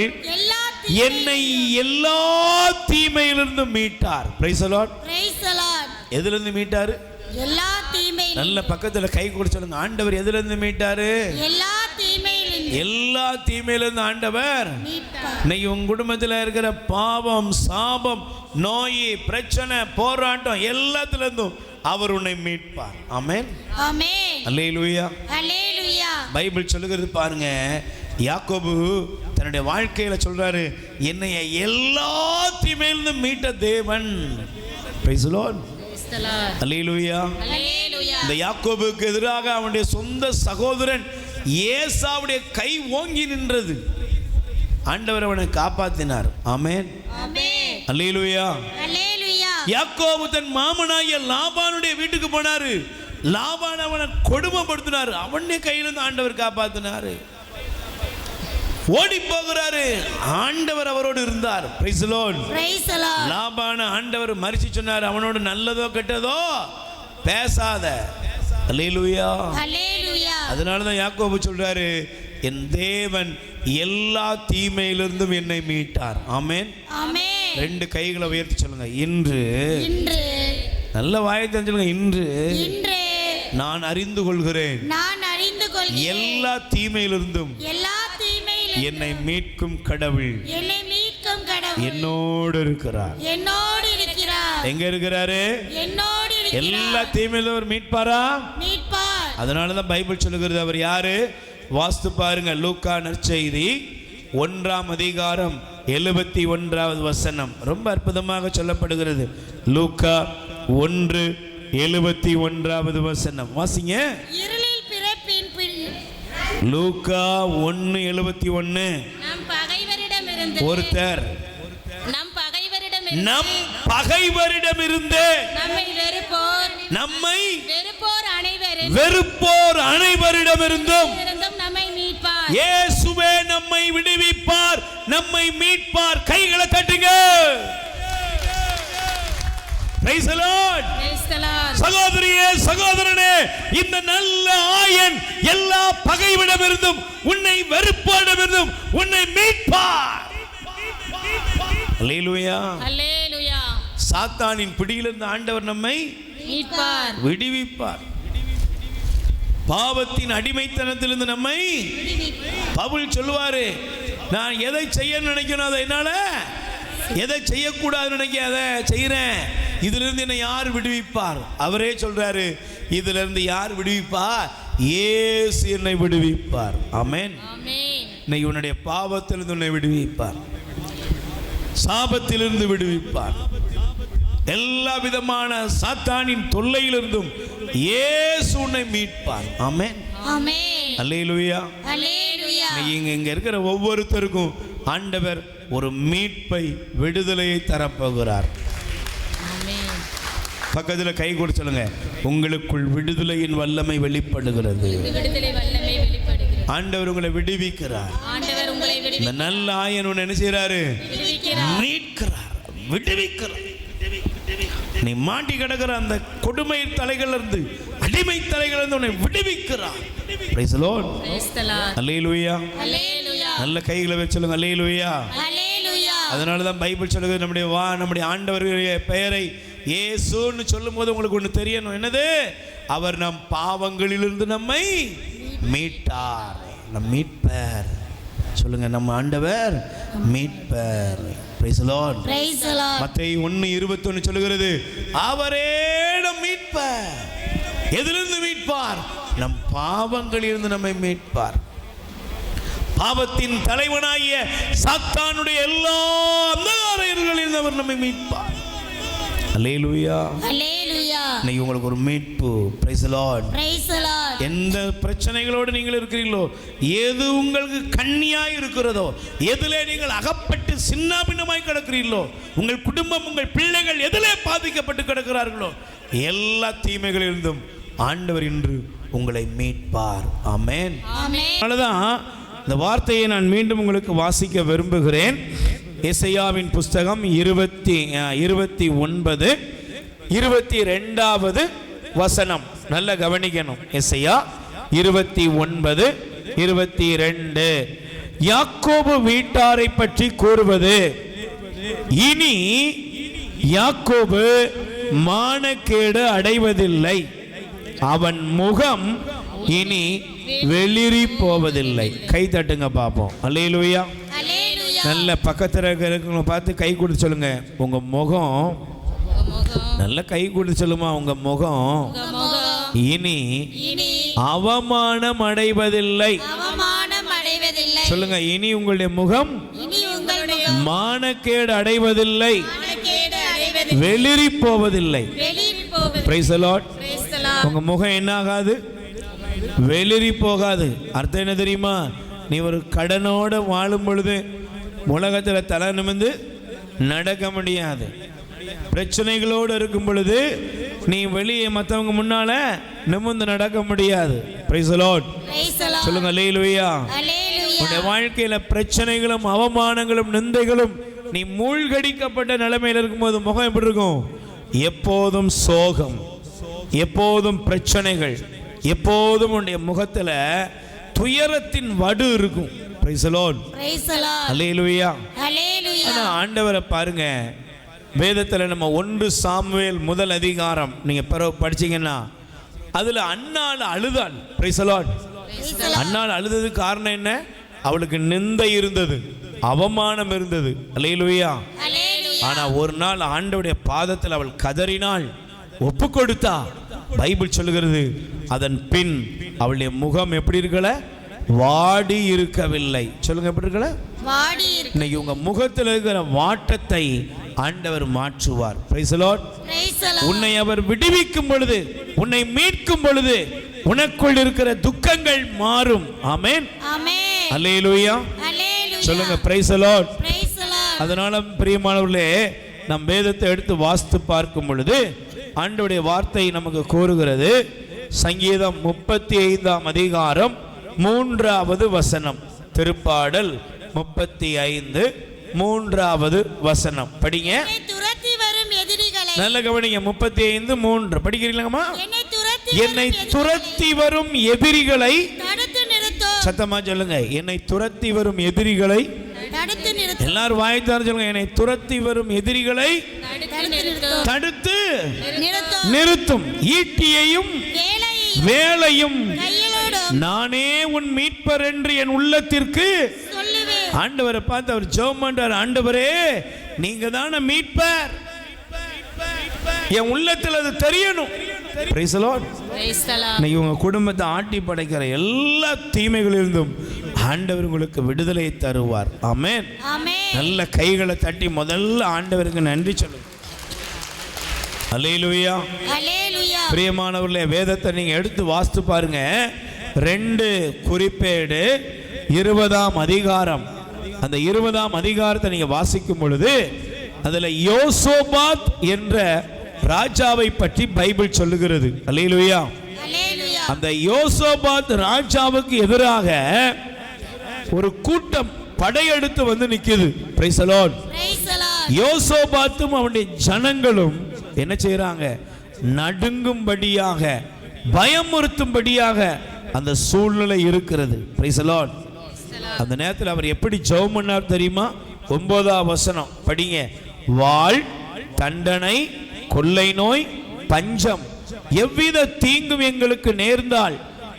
என்னை எல்லா தீமையிலிருந்து மீட்டார். Price the Lord. எதிலிருந்து மீட்டாரு? எல்லா தீமையிலிருந்து. நல்ல பக்கத்துல கை கொடுத்து சொல்லுங்க, ஆண்டவர் எதிலிருந்து மீட்டாரு? எல்லா தீமையிலிருந்து. எல்லா தீமையிலிருந்து ஆண்டவர். இன்னைக்கு உங்க குடும்பத்தில் இருக்கிற பாவம், சாபம், நோய், பிரச்சனை, போராட்டம் எல்லாத்திலிருந்தும் அவர் உன்னை மீட்பார். ஆமென். அல்லேலூயா. பைபிள் சொல்லுகிறது பாருங்க, யாக்கோபு தன்னுடைய வாழ்க்கையில சொல்றாரு, என்னை எல்லா தீமையிலிருந்து மீட்ட தேவன். Praise the Lord. அல்லேலூயா. இந்த யாக்கோபுக்கு எதிராக அவனுடைய சொந்த சகோதரன் ஏசாவுடைய கை ஓங்கி நின்றது. ஆண்டவர் அவனை காப்பாற்றினார். ஆமென். அல்லேலூயா. யாக்கோபு தன் மாமனாகிய லாபானுடைய வீட்டுக்கு போனாரு. லாபான் அவனை கொடுமைப்படுத்தினார். அவனுடைய கையிலிருந்து ஆண்டவர் காப்பாத்தினாரு. ஓடி போகிறாரு, ஆண்டவர் அவரோடு இருந்தார். Price the Lord. லாபான ஆண்டவர் மரிச்சு சொன்னார், அவனோடு நல்லதோ கெட்டதோ பேசாத. அல்லேலூயா. அதனால தான் யாக்கோபு சொல்றாரு, என் தேவன் எல்லா தீமையிலிருந்தும் என்னை மீட்டார். ஆமென். ரெண்டு கைகளை உயர்த்தி சொல்லுங்க, இன்று. நல்ல வாயத்தை சொல்லுங்க, இன்று நான் அறிந்து கொள்கிறேன், எல்லா தீமையிலிருந்தும் என்னை மீட்கும் கடவுள் என்னோடு இருக்கிறார். எங்க இருக்கிறாரு? எல்லா தீமையிலும் மீட்பாரா? அதனாலதான் பைபிள் சொல்லுகிறது, அவர் யாரு? வாஸ்து பாருங்க, லூக்கா நற்செய்தி 1ஆம் அதிகாரம் 71வது வசனம். ரொம்ப அற்புதமாக சொல்லப்படுகிறது. லூக்கா 1:71வது வசனம் வாசிங்க. லூக்கா 1:71. ஒருத்தர் நம் பகைவரிடமிருந்து நம்மை வெறுப்போர் அனைவரிடமிருந்தும் இயேசுவே நம்மை விடுவிப்பார், நம்மை மீட்பார். கைகளை தட்டுங்க. Price the Lord. சகோதரியே, சகோதரனே, இந்த நல்ல ஆயன் எல்லா பகைவரிடமிருந்தும், உன்னை வெறுப்போரிடமிருந்தும் உன்னை மீட்பார். அல்லேலூயா. சாத்தானின் பிடியிலிருந்து ஆண்டவர் நம்மை மீட்பார். விடுவிப்பார். பாவத்தின் அடிமைத்தனத்திலிருந்து நம்மை பவுல் சொல்லுவாரு, நான் எதை செய்ய நினைக்கணும் அதை என்னால எதை செய்யக்கூடாது நினைக்க அதை செய்கிறேன். இதிலிருந்து என்னை யார் விடுவிப்பார்? அவரே சொல்றாரு, இதிலிருந்து யார் விடுவிப்பார்? இயேசு என்னை விடுவிப்பார். ஆமென். இன்னைக்கு உன்னுடைய பாவத்திலிருந்து உன்னை விடுவிப்பார், சாபத்திலிருந்து விடுவிப்பார், எல்லா விதமான சாத்தானின் தொல்லையிலிருந்தும் இயேசு உன்னை மீட்பார். ஆமென். ஆமென். அல்லேலூயா. அல்லேலூயா. இங்க இருக்கிற ஒவ்வொருத்தருக்கும் ஆண்டவர் ஒரு மீட்பை, விடுதலையை தரப்போகிறார். ஆமென். பக்கத்துல கை கொடுத்து சொல்லுங்க, உங்களுக்குள் விடுதலையின் வல்லமை வெளிப்படுகிறது. விடுதலை வல்லமை வெளிப்படுகிறது. ஆண்டவர் உங்களை விடுவிக்கிறார். ஆண்டவர் உங்களை இந்த நல்ல ஆயன் உன்னை என்ன செய்யறாரு? விடுவிக்கிறார். மீட்கிறார், விடுவிக்கிறார். நீ மாட்டி கிடக்கிற அந்த கொடுமை தலைகள் இருந்து, அடிமை தலைகள் இருந்து உன்னை விடுவிக்கிறார். Praise the Lord. Praise the Lord. Alleluia. Alleluia. நல்ல கைகளை வச்சு சொல்லுங்க, அல்லேலூயா. அல்லேலூயா. அதனால தான் பைபிள் சொல்லுது, நம்முடைய ஆண்டவருடைய பெயரை இயேசுன்னு சொல்லும்போது உங்களுக்கு ஒன்று தெரியணும். என்னது? அவர் நம் பாவங்களிலிருந்து நம்மை மீட்டார். நம் மீட்பர். சொல்லுங்க, நம்ம ஆண்டவர் மீட்பர். Price the Lord. Praise the Lord. மத்தேயு 1:21 சொல்லுகிறது, அவரே நம் மீட்பர். எதிலிருந்து மீட்பார்? நம் பாவங்களிலிருந்து நம்மை மீட்பார். பாவத்தின் தலைவனாகிய சாத்தானுடைய எல்லா அந்தகாரங்களிலிருந்து அவர் நம்மை மீட்பார். அல்லேலூயா. அல்லேலூயா. இன்னைக்கு உங்களுக்கு ஒரு மீட்பு. Price the Lord. Praise the Lord. எந்த பிரச்சனைகளோடு நீங்கள் இருக்கிறீர்களோ, எது உங்களுக்கு கண்ணியாய் இருக்கிறதோ, எதிலே நீங்கள் அகப்பட்டு சின்னாபின்னமாய் கிடக்கிறீர்களோ, உங்கள் குடும்பம், உங்கள் பிள்ளைகள் எதிலே பாதிக்கப்பட்டு கிடக்கிறார்களோ, எல்லா தீமைகளிலிருந்தும் ஆண்டவர் இன்று உங்களை மீட்பார். ஆமென். ஆமென். அதனாலதான் இந்த வார்த்தையை நான் மீண்டும் உங்களுக்கு வாசிக்க விரும்புகிறேன். எசையாவின் புஸ்தகம் 29 22வது வசனம். நல்ல கவனிக்கணும். எசையா 29 22. யாக்கோபு வீட்டாரை பற்றி கூறுவது, இனி யாக்கோபு மானக்கேடு அடைவதில்லை, அவன் முகம் இனி வெளிரி போவதில்லை. கை தட்டுங்க பார்ப்போம். அல்லேலூயா. அல்லேலூயா. நல்ல பக்கத்தில் இருக்கிறவங்க பார்த்து கை கொடுத்து சொல்லுங்க, உங்க முகம், நல்ல கை கொடுத்து சொல்லுமா, உங்க முகம் இனி அவமானம் அடைவதில்லை. அவமானம் அடைவதில்லை. சொல்லுங்க, இனி உங்களுடைய முகம் இனி உங்களுடைய மானக்கேடு அடைவதில்லை, மானக்கேடு அடைவதில்லை, வெளிரி போவதில்லை. வெளிரி போவதில்லை. Praise the Lord. Praise the Lord. உங்க முகம் என்ன ஆகாது? வெளிரி போகாது. அர்த்தம் என்ன தெரியுமா? நீ ஒரு கடனோட வாழும் பொழுது உலகத்தில் தலை நிமிர்ந்து நடக்க முடியாது. பிரச்சனைகளோடு இருக்கும் பொழுது நீ வெளியே மற்றவங்க முன்னால நிமிர்ந்து நடக்க முடியாது. Price the Lord. Praise the Lord. சொல்லுங்க, அல்லேலூயா. அல்லேலூயா. உன்னுடைய வாழ்க்கையில பிரச்சனைகளும் அவமானங்களும் நிந்தைகளும் நீ மூழ்கடிக்கப்பட்ட நிலைமையில் இருக்கும்போது முகம் எப்படி இருக்கும்? எப்போதும் சோகம், எப்போதும் பிரச்சனைகள், எப்போதும் உன்னுடைய முகத்துல துயரத்தின் வடு இருக்கும். Praise the Lord. Praise the Lord. Alleluia. Alleluia. ஆனா ஆண்டவரை பாருங்க, வேதத்துல நம்ம 1 சாமுவேல் 1 அதிகாரம் நீங்க பிறகு படிச்சீங்கன்னா அதுல அன்னாள் அழுதாள். Price the Lord. அன்னாள் அழுததுக்கு காரணம் என்ன? அவளுக்கு நிந்தை இருந்தது, அவமானம் இருந்தது. அல்லேலூயா. அல்லேலூயா. ஆனா ஒரு நாள் ஆண்டவருடைய பாதத்தில் அவள் கதறினாள், ஒப்பு கொடுத்தா. பைபிள் சொல்லுகிறது, அதன் பின் அவளுடைய முகம் எப்படி இருக்கல? வாடி இருக்கவில்லை. சொல்லுங்க, எப்படி இருக்கல? வாடி இருக்கு. இன்னைக்கு உங்க முகத்தில் இருக்கிற வாட்டத்தை ஆண்டவர் மாற்றுவார். Price the Lord. Praise the Lord. உன்னை அவர் விடுவிக்கும் பொழுது, உன்னை மீட்கும் பொழுது உனக்குள் இருக்கிற துக்கங்கள் மாறும். ஆமென். ஆமென். அல்லேலூயா. அல்லேலூயா. சொல்லுங்க, price the Lord. Praise the Lord. அதனால பிரியமானவர்களே, நம் வேதத்தை எடுத்து வாசித்து பார்க்கும் பொழுது ஆண்டவருடைய வார்த்தை நமக்கு கூறுகிறது. சங்கீதம் 35 அதிகாரம் 3வது வசனம். திருப்பாடல் 35 3வது வசனம் படிங்க. என்னை துரத்தி வரும் எதிரிகளை, நல்ல கவனிங்க. 35 3 படிக்கிறீங்களாமா? என்னை துரத்தி வரும் எதிரிகளை தடுத்து நிறுத்தும். சத்தமா சொல்லுங்க, என்னை துரத்தி வரும் எதிரிகளை. தடுத்து நிறுத்தும். எல்லாரும் வாய்த்தாரு சொல்லுங்க, என்னை துரத்தி வரும் எதிரிகளை தடுத்து நிறுத்தும் நிறுத்தும். ஈட்டியையும் வேலையும் கையிலோடும் நானே உன் மீட்பர் என்று என் உள்ளத்திற்கு சொல்லுவேன். ஆண்டவரை பார்த்து அவர் ஜெபம் பண்றார். ஆண்டவரே, நீங்க தானே மீட்பர், என் உள்ளத்தில் அது தெரியணும். Praise the Lord. இன்னைக்கு உங்க குடும்பத்தை ஆட்டி படைக்கிற எல்லா தீமைகளிலிருந்தும் ஆண்டவர் உங்களுக்கு விடுதலை தருவார். ஆமென். ஆமென். நல்ல கைகளை தட்டி முதல்ல ஆண்டவருக்கு நன்றி சொல்லுங்க. அல்லேலூயா. அல்லேலூயா. பிரியமானவர்களே, வேதத்தை நீங்க எடுத்து வாசித்து பாருங்க. 2 குறிப்பேடு 20ஆம் அதிகாரம். அந்த 20ஆம் அதிகாரத்தை நீங்க வாசிக்கும் பொழுது அதுல யோசோபாத் என்ற ராஜாவை பற்றி பைபிள் சொல்லுகிறது. அல்லேலூயா. அல்லேலூயா. அந்த யோசோபாத் ராஜாவுக்கு எதிராக ஒரு கூட்டம் படையெடுத்து வந்து நிக்குது. Price the Lord. Praise the Lord. யோசோபாத்தும் அவனுடைய ஜனங்களும் என்ன செய்றாங்க? நடுங்கும்படியாக, பயமுறுத்தும்படியாக அந்த சூழ்நிலை இருக்கிறது. Praise the Lord. அந்த நேரத்தில் அவர் எப்படி ஜெபம் பண்ணார் தெரியுமா? 9ஆம் வசனம் படிங்க. வாள், தண்டனை, கொள்ளை நோய், பஞ்சம், எவ்வித தீங்கும் எங்களுக்கு நேர்ந்தால்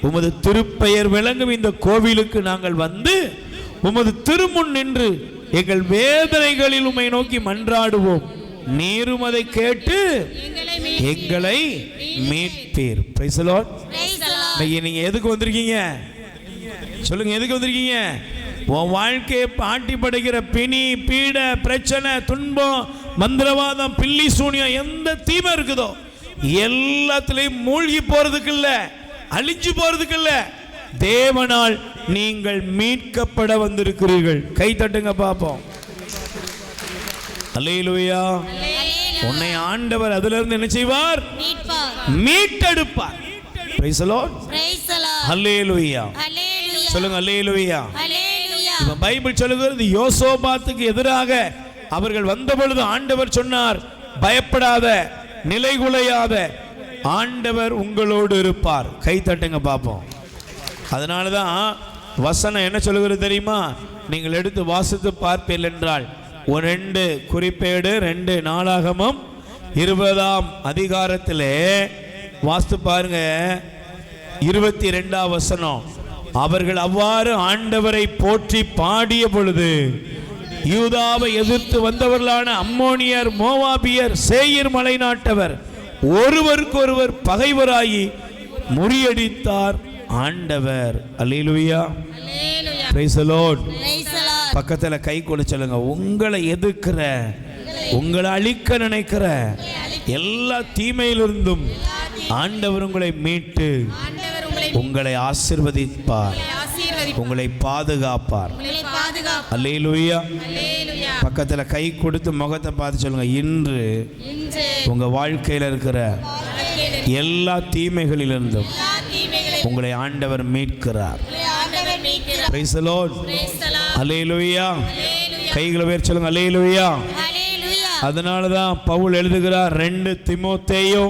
உமது திருப்பெயர் விளங்கும் இந்த கோவிலுக்கு நாங்கள் வந்து உமது திருமுன் நின்று எங்கள் வேதனைகளில் உம்மை நோக்கி மன்றாடுவோம். நீரும் அதை கேட்டு எங்களை மீட்பீர். Praise the Lord. Praise the Lord. நீங்க எதுக்கு வந்திருக்கீங்க சொல்லுங்க? எதுக்கு வந்திருக்கீங்க? உன் வாழ்க்கையை ஆட்டி படைக்கிற பிணி, பீட, பிரச்சனை, துன்பம், மந்திரவாதம், பில்லி சூனியம், எந்த தீமை இருக்குதோ எல்லாத்திலையும் மூழ்கி போறதுக்கு இல்ல, அழிஞ்சு போறதுக்கு இல்ல, தேவனால் நீங்கள் மீட்கப்பட வந்திருக்கிறீர்கள். கை தட்டுங்க பாப்போம். அல்லேலூயா. உன்னை ஆண்டவர் அதிலிருந்து என்ன செய்வார்? மீட்பார். மீட்டெடுப்பார். Praise the Lord. Praise the Lord. Alleluia. Alleluia. சொல்லுங்க அல்லேலூயா. அல்லேலூயா. இப்ப பைபிள் சொல்லுகிறது யோசோபாத்துக்கு எதிராக அவர்கள் வந்த பொழுது ஆண்டவர் சொன்னார், பயப்படாத, நிலைகுலையாத, ஆண்டவர் உங்களோடு இருப்பார். கை தட்டுங்க பாப்போம். அதனாலதான் வசனம் என்ன சொல்லுகிறது தெரியுமா? நீங்கள் எடுத்து வாசித்து பார்ப்பீர்கள் என்றால் 2 குறிப்பேடு 2 நாளாகமம் 20ஆம் அதிகாரத்திலே வாசித்து பாருங்க. 22ஆம் வசனம். அவர்கள் அவ்வாறு ஆண்டவரை போற்றி பாடிய பொழுது யூதாவை எதிர்த்து வந்தவர்களான அம்மோனியர், மோவாபியர், சேயீர் மலை நாட்டவர் ஒருவருக்கொருவர் பகைவராகி முறியடித்தார் ஆண்டவர். அல்லேலூயா. Praise the Lord. Praise the Lord. பக்கத்துல கை கொடு சொல்லுங்க. உங்களை எதிர்க்கிற, உங்களை அழிக்க நினைக்கிற எல்லா தீமையிலிருந்தும் ஆண்டவர் உங்களை மீட்டு உங்களை ஆசீர்வதிப்பார், உங்களை பாதுகாப்பார். அல்லேலூயா. பக்கத்துல கை கொடுத்து முகத்தை பார்த்து சொல்லுங்க. இன்று உங்க வாழ்க்கையில இருக்கிற எல்லா தீமைகளிலிருந்தும் உங்களை ஆண்டவர் மீட்கிறார். Praise the Lord. அல்லேலூயா. கைகளை உயர்த்தி சொல்லுங்க. அல்லேலூயா. அல்லேலூயா. அதனாலதான் பவுல் எழுதுகிறார் 2 தீமோத்தேயு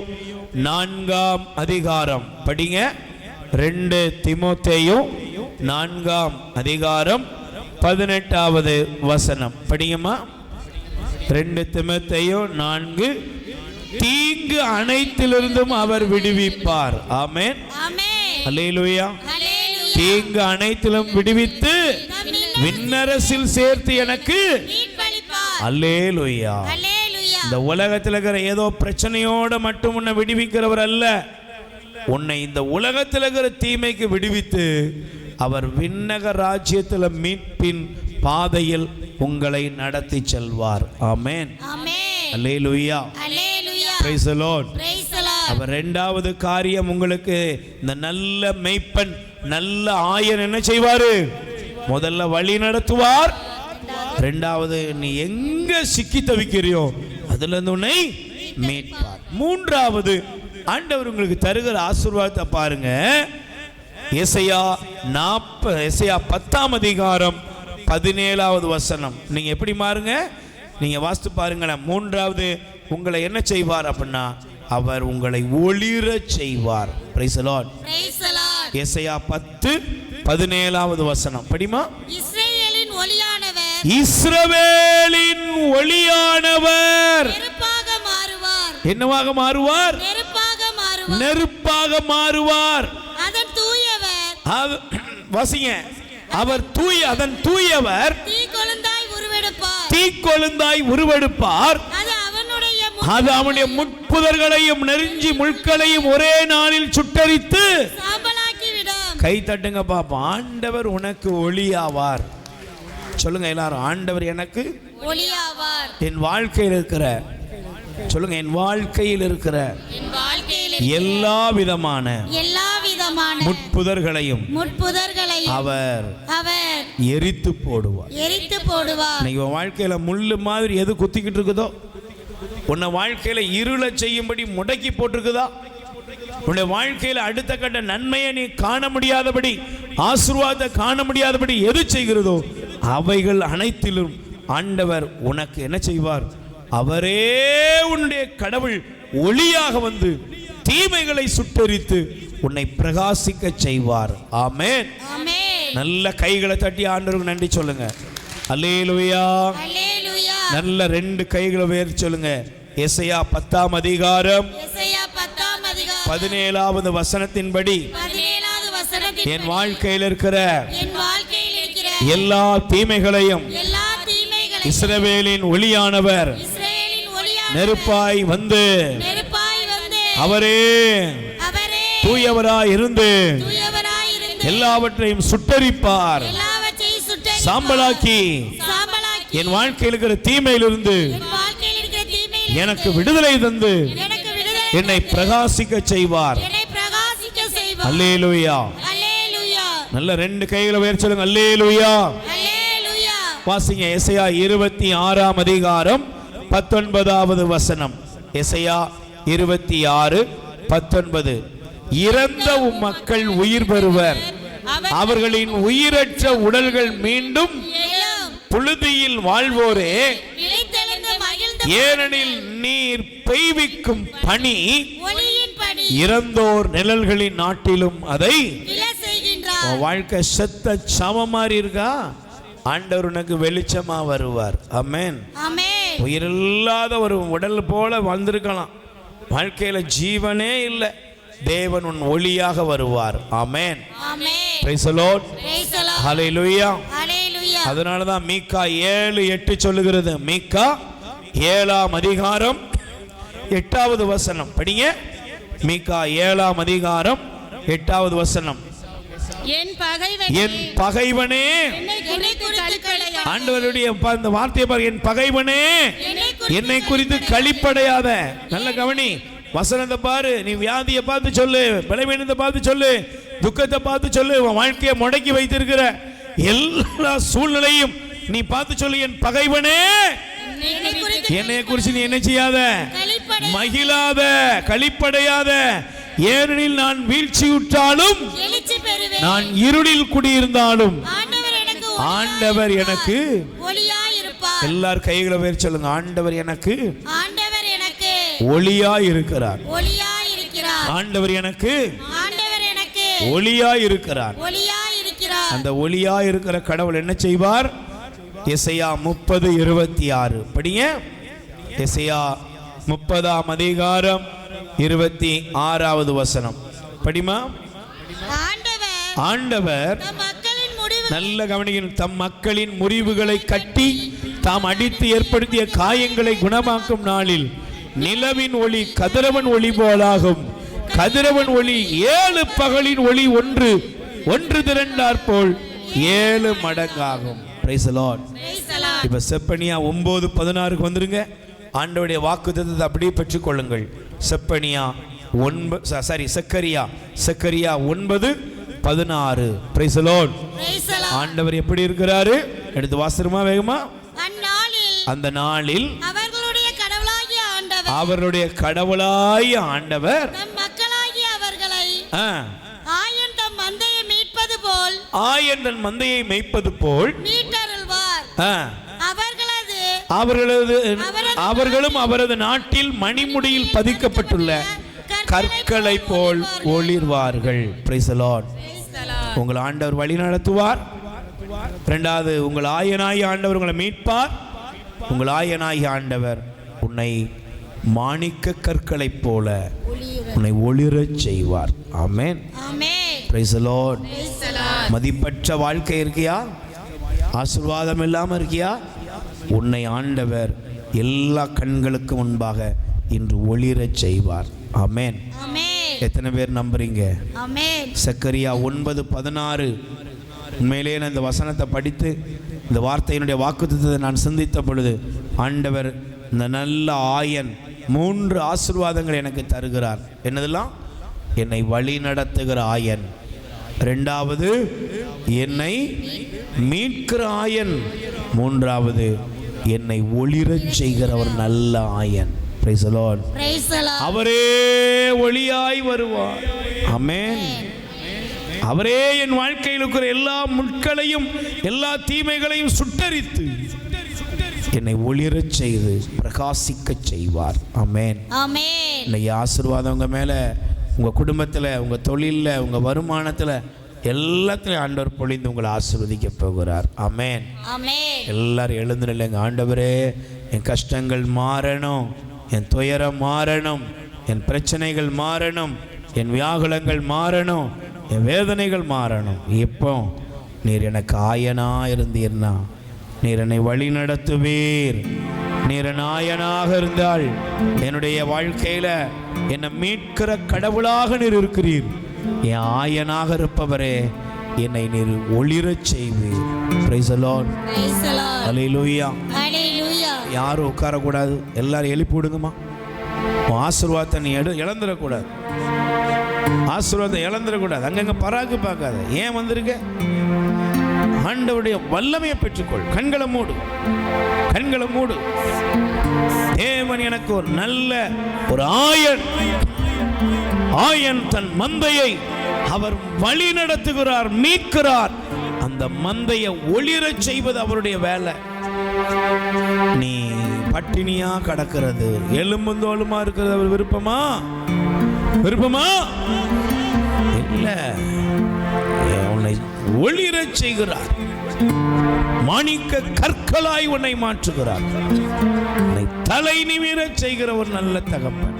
4ஆம் அதிகாரம். படிங்க. 2 தீமோத்தேயு 4ஆம் அதிகாரம் 18வது வசனம் படிங்கம்மா. 2 தீமோத்தேயு 4. தீங்கு அனைத்திலிருந்தும் அவர் விடுவிப்பார். ஆமென். ஆமென். அல்லேலூயா. அல்லேலூயா. தீங்கு அனைத்திலும் விடுவித்து விண்ணரசில் சேர்த்து எனக்கு மீட்பளிப்பார். அல்லேலூயா. அல்லேலூயா. இந்த உலகத்தில் இருக்கிற ஏதோ பிரச்சனையோட மட்டும் உன்னை விடுவிக்கிறவர் அல்ல. உன்னை இந்த உலகத்தில் இருக்கிற தீமைக்கு விடுவித்து அவர் விண்ணக ராஜ்யத்தில் மீட்பின் பாதையில் உங்களை நடத்தி செல்வார். ஆமென். ஆமென். அல்லேலூயா. அல்லேலூயா. Praise the Lord. Praise the Lord. அவர் 2வது காரியம், உங்களுக்கு இந்த நல்ல மெய்ப்பன், நல்ல ஆயன் என்ன செய்வாரு? முதல்ல வழி நடத்துவார். 2வது நீ எங்க சிக்கி தவிக்கிறியோ அதுல இருந்து உன்னை மீட்பார். 3வது ஆண்டவர் உங்களுக்கு தருகிற ஆசீர்வாதத்தை பாருங்க. எசையா 10ஆம் அதிகாரம் 17வது வசனம். நீங்க எப்படி மாறுங்க? நீங்க வாசித்து பாருங்களேன். 3வது உங்களை என்ன செய்வார் அப்படின்னா, அவர் உங்களை ஒளிர செய்வார். Praise the Lord. Praise the Lord. Isaiah 10:17வது வசனம் படிமா. இஸ்ரவேலின் ஒளியானவர் இஸ்ரவேலின் ஒளியானவர் நெருப்பாக என்னவாக மாறுவார்? நெருப்பாக மாறுவார். நெருப்பாக மாறுவார். அதன் தூயவர் வாசிங்க. அவர் அதன் தூயவர் தீக்கொழுந்தாய் உருவெடுப்பார். தீக்கொழுந்தாய் உருவெடுப்பார். அது அவனுடைய முட்புதர்களையும் நெருஞ்சி முட்களையும் ஒரே நாளில் சுட்டரித்து சாம்பலாக்கிவிடும். கை தட்டுங்க பாப்போம். ஆண்டவர் உனக்கு ஒளியாவார். சொல்லுங்க எல்லாரும், ஆண்டவர் எனக்கு ஒளியாவார். என் வாழ்க்கையில் இருக்கிற, சொல்லுங்க, என் வாழ்க்கையில் இருக்கிற எல்லா விதமான முட்புதர்களையும் அவர் எரித்து போடுவார். இன்னைக்கு உன் வாழ்க்கையில முள்ளு மாதிரி எது குத்திக்கிட்டு இருக்குதோ, உன்னை வாழ்க்கையில இருளை செய்யும்படி முடக்கி போட்டிருக்குதா, உன்னுடைய வாழ்க்கையில அடுத்த கட்ட நன்மையை நீ காண முடியாதபடி, ஆசீர்வாதத்தை காண முடியாதபடி எது செய்கிறதோ அவைகள் அனைத்திலும் ஆண்டவர் உனக்கு என்ன செய்வார்? அவரே உன்னுடைய கடவுள் ஒளியாக வந்து தீமைகளை சுட்டரித்து உன்னை பிரகாசிக்க செய்வார். ஆமென். நல்ல கைகளை தட்டி ஆண்டவருக்கு நன்றி சொல்லுங்க. அல்லேலூயா. நல்ல ரெண்டு கைகளை உயர்த்தி சொல்லுங்க. எசையா 10ஆம் அதிகாரம் 17வது வசனத்தின்படி என் வாழ்க்கையில் இருக்கிற எல்லா தீமைகளையும் இஸ்ரவேலின் ஒளியானவர் நெருப்பாய் வந்து அவரே தூயவராய் இருந்து எல்லாவற்றையும் சுட்டரிப்பார், சாம்பலாக்கி என் வாழ்க்கையில் இருக்கிற தீமையிலிருந்து எனக்கு விடுதலை தந்து என்னை பிரகாசிக்க செய்வார். அல்லேலூயா. நல்ல ரெண்டு கைகளை உயர்த்தி சொல்லுங்க. அல்லேலூயா. வாசிங்க. எசையா 26ஆம் அதிகாரம் 19வது வசனம். எசையா 26:19. இறந்த மக்கள் உயிர் பெறுவர், அவர்களின் உயிரற்ற உடல்கள் மீண்டும் புழுதியில் வாழ்வோரே, ஏனெனில் நீர் பெய்விக்கும் பனி இறந்தோர் நிழல்களின் நாட்டிலும் அதை வாழ்க்கை செத்த சம மாதிரி இருக்கா, ஆண்டவர் உனக்கு வெளிச்சமா வருவார். ஆமென். உயிரில்லாத ஒரு உடல் போல வந்திருக்கலாம், வாழ்க்கையில ஜீவனே இல்லை, தேவன் உன் ஒளியாக வருவார். Amen. Praise the Lord. Hallelujah. அதனாலதான் மீகா 7:8 சொல்லுகிறது. மீகா 7ஆம் அதிகாரம் 8வது வசனம் படிங்க. மீகா 7ஆம் அதிகாரம் 8வது வசனம். என் பகைவனே, ஆண்டவருடைய அந்த வார்த்தையை பாரு. என் பகைவனே, என்னை குறித்து களிப்படையாத. நல்ல கவனி வசனத்தை பாரு. நீ வியாதியை பார்த்து சொல்லு, பலவீனத்தை பார்த்து சொல்லு, துக்கத்தை பார்த்து சொல்லு, உன் வாழ்க்கையை முடக்கி வைத்திருக்கிற எல்லா சூழ்நிலையும் நீ பார்த்து சொல்லு. என் பகைவனே, என்னை குறித்து நீ என்ன செய்யாத, மகிழாத, களிப்படையாத. ஏனெனில் நான் வீழ்ச்சியுற்றாலும், நான் இருளில் குடியிருந்தாலும் ஆண்டவர் எனக்கு எல்லார் கைகளை உயர்த்தி சொல்லுங்க. ஆண்டவர் எனக்கு ஒளியாய் இருக்கிறார். ஆண்டவர் எனக்கு ஒளியாய் இருக்கிறார். அந்த ஒளியாய் இருக்கிற கடவுள் என்ன செய்வார்? எசையா 30:26 படிங்க. எசையா 30ஆம் அதிகாரம் 26வது வசனம் படிமா. ஆண்டவர் நல்ல கவனிக்கணும். தம் மக்களின் முறிவுகளை கட்டி தாம் அடித்து ஏற்படுத்திய காயங்களை குணமாக்கும் நாளில் நிலவின் ஒளி கதிரவன் ஒளி போலாகும். கதிரவன் ஒளி 7 பகலின் ஒளி ஒன்று திரண்டார் போல் 7 மடங்காகும். Price the Lord. இப்ப செப்பனியா 9:16 வந்துருங்க. ஆண்டவருடைய வாக்குத்தத்தத்தை அப்படியே பெற்றுக்கொள்ளுங்கள். Zephaniah Zakariya 9:16. Price the Lord. ஆண்டவர் எப்படி இருக்கிறாரு? எடுத்து வாசிருமா வேகமா. அந்த நாளில் அவர்களுடைய கடவுளாகிய ஆண்டவர் ஆயன் தன் மந்தையை மேய்ப்பது போல் அவர்களும் அவரது நாட்டில் மணிமுடியில் பதிக்கப்பட்டுள்ள கற்களை போல் ஒளிர்வார்கள். Price the Lord. உங்கள் ஆண்டவர் வழி நடத்துவார். இரண்டாவது, உங்கள் ஆயனாகிய ஆண்டவர் உங்களை மீட்பார். உங்கள் ஆயனாகிய ஆண்டவர் உன்னை மாணிக்க கற்களைப் போல உன்னை ஒளிரச் செய்வார். Amen. Amen. Praise the Lord. Praise the Lord. மதிப்பற்ற வாழ்க்கை இருக்கியா? ஆசீர்வாதம் இல்லாமல் இருக்கியா? உன்னை ஆண்டவர் எல்லா கண்களுக்கு முன்பாக இன்று ஒளிரச் செய்வார். ஆமென். ஆமென். எத்தனை பேர் நம்புறீங்க? ஆமென். சக்கரியா 9:16. உண்மையிலேயே நான் இந்த வசனத்தை படித்து இந்த வார்த்தையினுடைய வாக்குத்தத்தத்தை நான் சிந்தித்த பொழுது ஆண்டவர் இந்த நல்ல ஆயன் 3 ஆசீர்வாதங்களை எனக்கு தருகிறார். என்னதெல்லாம்? என்னை வழி நடத்துகிற ஆயன், 2வது என்னை மீட்கிற ஆயன், 3வது என்னை ஒளிரச் செய்கிற ஒரு நல்ல Ayan. Praise the Lord. Praise the Lord. அவரே ஒளியாய் வருவார். ஆமென். அவரே என் வாழ்க்கையில் இருக்கிற எல்லா முட்களையும் எல்லா தீமைகளையும் சுட்டரித்து என்னை ஒளிரச் செய்து பிரகாசிக்கச் செய்வார். ஆமென். ஆமென். இன்னைக்கு ஆசீர்வாதம் உங்கள் மேலே, உங்கள் குடும்பத்தில், உங்கள் தொழிலில், உங்கள் வருமானத்தில் எல்லாத்துலையும் ஆண்டவர் பொழிந்து உங்களை ஆசீர்வதிக்க போகிறார். ஆமென். ஆமென். எல்லாரும் எழுந்து நில்லுங்க. ஆண்டவரே, என் கஷ்டங்கள் மாறணும், என் துயரம் மாறணும், என் பிரச்சனைகள் மாறணும், என் வியாகுலங்கள் மாறணும், என் வேதனைகள் மாறணும். எப்போ நீர் எனக்கு ஆயனா இருந்தீர்னா நீர் என்னை வழி நடத்துவீர். நீர் என் ஆயனாக இருந்தால் என்னுடைய வாழ்க்கையில் என்னை மீட்கிற கடவுளாக நீர் இருக்கிறீர். என் ஆயனாக இருப்பவரே, என்னை நீர் ஒளிரச் செய்வீர். Praise the Lord. Praise the Lord. Hallelujah. Hallelujah. யாரும் உட்காரக்கூடாது, எல்லாரும் எழுப்பி விடுங்கம்மா. உன் ஆசீர்வாதத்தை நீ இழந்துடக்கூடாது. ஆசீர்வாதத்தை இழந்துடக்கூடாது. அங்கங்க பராக்கு பார்க்காத. ஏன் வந்திருக்க? ஆண்டவருடைய வல்லமையை பெற்றுக்கொள். கண்களை மூடு, கண்களை மூடு. தேவன் எனக்கு ஒரு நல்ல ஒரு ஆயன். ஆயன் தன் மந்தையை அவர் வழி நடத்துகிறார், மீட்கிறார். அந்த மந்தையை ஒளிரச் செய்வது அவருடைய வேலை. நீ பட்டினியா கடக்கிறது, எலும்பும் தோலுமா இருக்கிறது அவர் விருப்பமா? விருப்பமா இல்ல. உன்னை ஒளிரச் செய்கிறார். மாணிக்க கற்களாய் உன்னை மாற்றுகிறார். உன்னை தலை நிமிரச் செய்கிற ஒரு நல்ல தகப்பன்.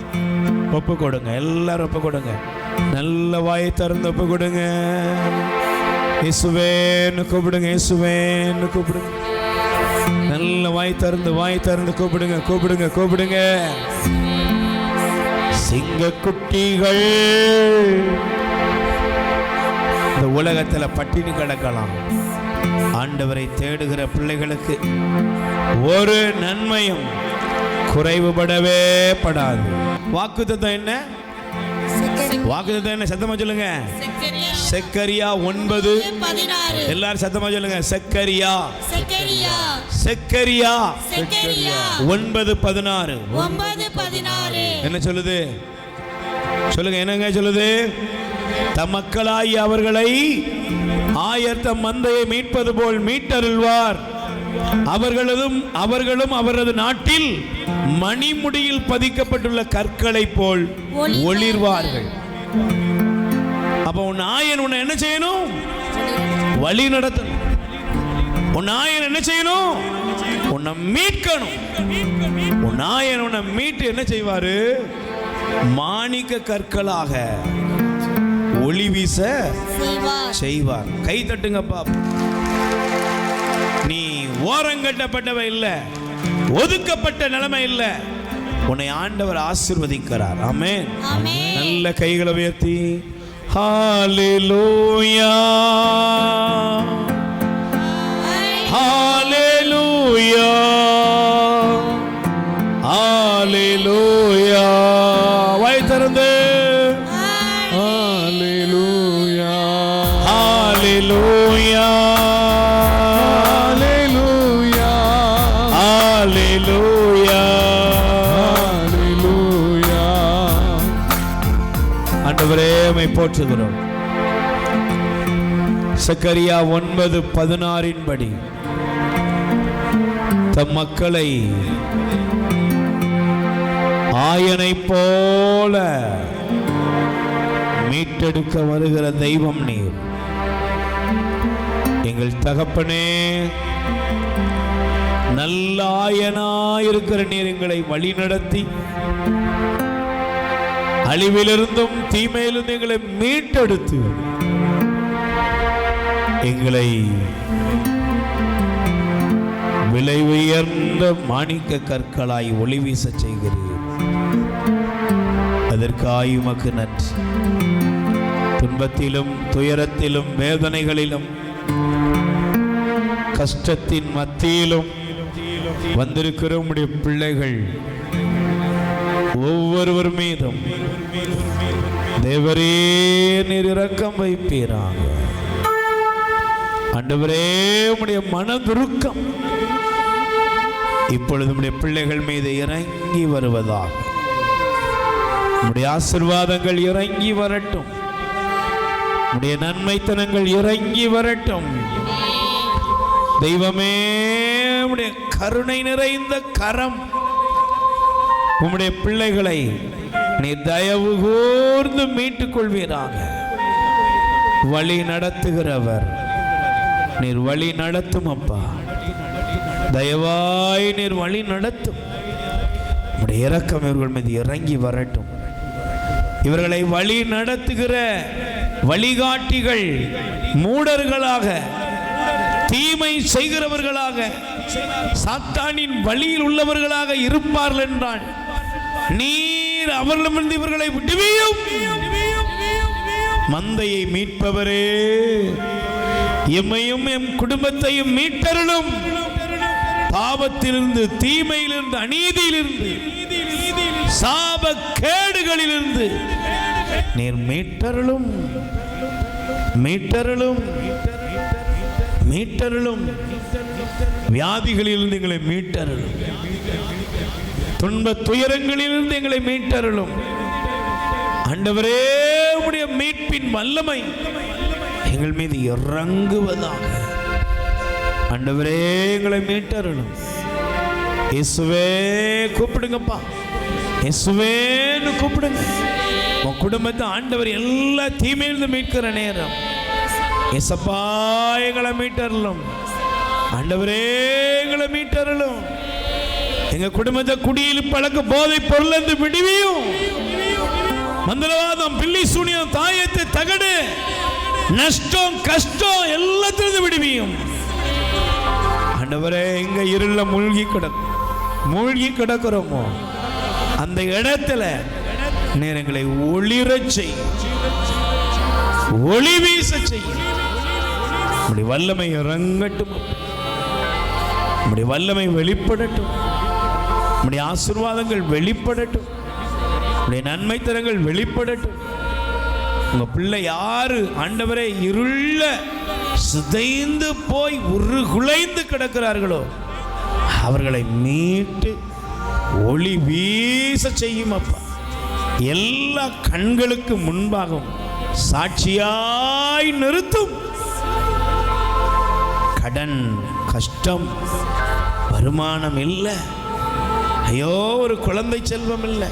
ஒப்பு கொடுங்க, எல்லாரும் ஒப்பு கொடுங்க. நல்ல வாயை திறந்து ஒப்பு கொடுங்க. இயேசுவேன்னு கூப்பிடுங்க, இயேசுவேன்னு கூப்பிடுங்க. நல்ல வாய் திறந்து கூப்பிடுங்க, கூப்பிடுங்க, கூப்பிடுங்க. சிங்க குட்டிகள் இந்த உலகத்தில் பட்டினி கிடக்கலாம். ஆண்டவரை தேடுகிற பிள்ளைகளுக்கு ஒரு நன்மையும் குறைவுபடவே படாது. வாக்குத்தத்தம் என்ன? வாக்குத்தத்தம் என்ன? சத்தமா சொல்லுங்க. சக்கரியா 9:16. எல்லாரும் சத்தமா சொல்லுங்க. சக்கரியா 9:16. என்ன சொல்லுது? சொல்லுங்க, என்னங்க சொல்லுது? தம் மக்களாய் அவர்களை ஆயர் தம் மந்தையை மீட்பது போல் மீட்டருள்வார். அவர்களும் அவரது நாட்டில் மணிமுடியில் பதிக்கப்பட்டுள்ள கற்களை போல் ஒளிர்வார்கள். அப்ப உன் ஆயன் உன்னை என்ன செய்யணும்? வழி நடத்தணும். உன் ஆயன் என்ன செய்யணும்? உன்னை மீட்கணும். உன் ஆயன் உன்னை மீட்டு என்ன செய்வாரு? மாணிக்க கற்களாக ஒளி வீச செய்வார். கை தட்டுங்கப்பா. நீ ஓரங்கட்டப்பட்டவ இல்ல, ஒதுக்கப்பட்ட நிலைமை இல்ல. உன்னை ஆண்டவர் ஆசீர்வதிக்கிறார். ஆமென். நல்ல கைகளை உயர்த்தி ஹalleluya, ஹalleluya, ஹalleluya. வாய் திறந்து ஹalleluya, ஹalleluya, ஹalleluya, ஹalleluya, ஹalleluya. ஆண்டவரே உம்மை போற்றுகிறோம். சக்கரியா 9:16 படி தம் மக்களை ஆயனை போல மீட்டெடுக்க வருகிற தெய்வம் நீர். எங்கள் தகப்பனே, நல்ல ஆயனாயிருக்கிற நீர் எங்களை வழி நடத்தி அழிவிலிருந்தும் தீமையிலிருந்து எங்களை மீட்டெடுத்து எங்களை விலை உயர்ந்த மாணிக்க கற்களாய் ஒளி வீச செய்கிறீர். அதற்காய் உமக்கு நன்றி. துன்பத்திலும் துயரத்திலும் வேதனைகளிலும் கஷ்டத்தின் மத்தியிலும் வந்திருக்கிற உம்முடைய பிள்ளைகள் ஒவ்வொருவர் மீதும் தேவரே நீர் இரக்கம் வைப்பீராக. ஆண்டவரே உம்முடைய மனதுருக்கம் இப்பொழுது உம்முடைய பிள்ளைகள் மீது இறங்கி வருவதாக. உம்முடைய ஆசீர்வாதங்கள் இறங்கி வரட்டும். உம்முடைய நன்மைத்தனங்கள் இறங்கி வரட்டும். தெய்வமே உம்முடைய கருணை நிறைந்த கரம் உம்முடைய பிள்ளைகளை நீர் தயவு கூர்ந்து மீட்டுக் கொள்வீராக. வழி நடத்துகிறவர் நீர் வழி நடத்தும் அப்பா. தயவாய் நீர் வழி நடத்தும். உம்முடைய இரக்கம் இவர்கள் மீது இறங்கி வரட்டும். இவர்களை வழி நடத்துகிற வழிகாட்டிகள் மூடர்களாக, தீமை செய்கிறவர்களாக, சாத்தானின் வழியில் உள்ளவர்களாக இருப்பார்கள் என்றால் நீர் அவர்களிடமிருந்து இவர்களை விடுவியும். மந்தையை மீட்பவரே, எம்மையும் எம் குடும்பத்தையும் மீட்டருளும். பாவத்திலிருந்து, தீமையிலிருந்து, அநீதியிலிருந்து, சாப கேடுகளிலிருந்து நீர் மீட்டருளும், மீட்டருளும், மீட்டருளும். வியாதிகளிலிருந்து எங்களை மீட்டருளும். துன்ப துயரங்களிலிருந்து எங்களை மீட்டருளும். ஆண்டவரே உம்முடைய மீட்பின் வல்லமை எங்கள் மீது இறங்குவதாக. ஆண்டவரே எங்களை மீட்டருளும். இயேசுவே கூப்பிடுங்கப்பா, இயேசுவேன்னு கூப்பிடுங்க. உன் குடும்பத்தை ஆண்டவர் எல்லா தீமையிலிருந்து மீட்கிற நேரம். இயேசப்பா எங்களை மீட்டருளும். ஆண்டவரே எங்களை மீட்டருளும். எங்க குடும்பத்தை குடியில் பழக்க போதை பொருள் விடுவியும். மந்திரவாதம், பில்லி சூனியம், தாயத்து, தகடு, நஷ்டம், கஷ்டம் எல்லாத்திலிருந்து விடுவியும். ஆண்டவரே எங்க இருள மூழ்கி கிடக்கிறோமோ அந்த இடத்துல நீர் எங்களை ஒளிரச் செய்யும், ஒளி வீச செய்யும். உம்முடைய வல்லமை இறங்கட்டும், உம்முடைய வல்லமை வெளிப்படட்டும், உம்முடைய ஆசீர்வாதங்கள் வெளிப்படட்டும், உம்முடைய நன்மைத்தனங்கள் வெளிப்படட்டும். உங்க பிள்ளை யாரு ஆண்டவரே இருள சிதைந்து போய் உருகுலைந்து கிடக்கிறார்களோ அவர்களை மீட்டு ஒளி வீச செய்யும் அப்பா. எல்லா கண்களுக்கு முன்பாகவும் சாட்சியாய் நிறுத்தும். கடன், கஷ்டம், வருமானம் இல்லை, ஐயோ ஒரு குழந்தை செல்வம் இல்லை,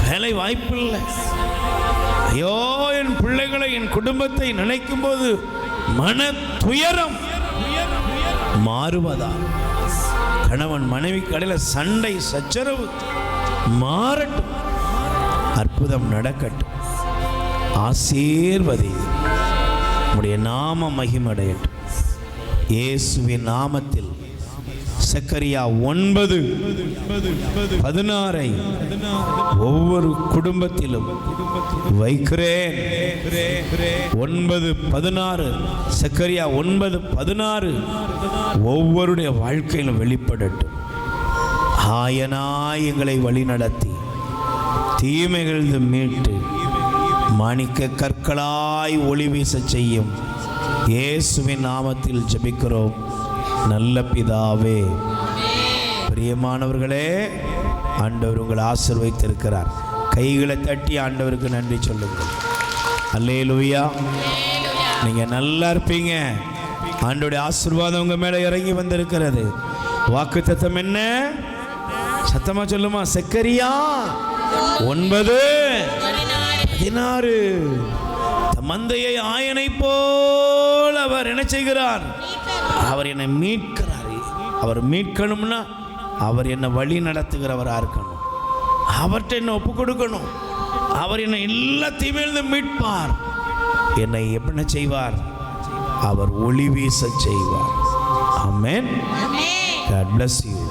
வேலை வாய்ப்பு இல்லை, ஐயோ என் பிள்ளைகளை என் குடும்பத்தை நினைக்கும் போது மன துயரம் மாறுவதா? கணவன் மனைவி கடையில் சண்டை சச்சரவு மாறட்டும், அற்புதம் நடக்கட்டும், ஆசீர்வதி, உம்முடைய நாம மகிமடையட்டும். இயேசுவின் நாமத்தில் சக்கரியா 9:16 ஒவ்வொரு குடும்பத்திலும் வைக்கிறேன். 9:16 சக்கரியா 9:16 ஒவ்வொருடைய வாழ்க்கையிலும் வெளிப்படட்டும். ஆயனாய் எங்களை வழி நடத்தி தீமைகளிலிருந்து மீட்டு மாணிக்க கற்களாய் ஒளி வீச செய்யும் இயேசுவின் நாமத்தில் ஜெபிக்கிறோம் நல்ல பிதாவே. பிரியமானவர்களே, ஆண்டவர் உங்களை ஆசீர்வதித்திருக்கிறார். கைகளை தட்டி ஆண்டவருக்கு நன்றி சொல்லுங்கள். அல்லேலூயா. நீங்கள் நல்லா இருப்பீங்க. ஆண்டவருடைய ஆசீர்வாதம் உங்கள் மேலே இறங்கி வந்திருக்கிறது. வாக்குத்தத்தம் என்ன? சத்தமாக சொல்லுமா. சக்கரியா 9:16 மந்தையை ஆயனை போல் அவர் என்ன செய்கிறார்? அவர் என்னை மீட்கிறார். அவர் மீட்கணும்னா அவர் என்னை வழி நடத்துகிறவராக இருக்கணும். அவர்கிட்ட என்னை ஒப்பு கொடுக்கணும். அவர் என்னை எல்லா தீமையிலிருந்து மீட்பார். என்னை எப்படி செய்வார்? அவர் ஒளி வீச செய்வார். Amen. Amen. God bless you.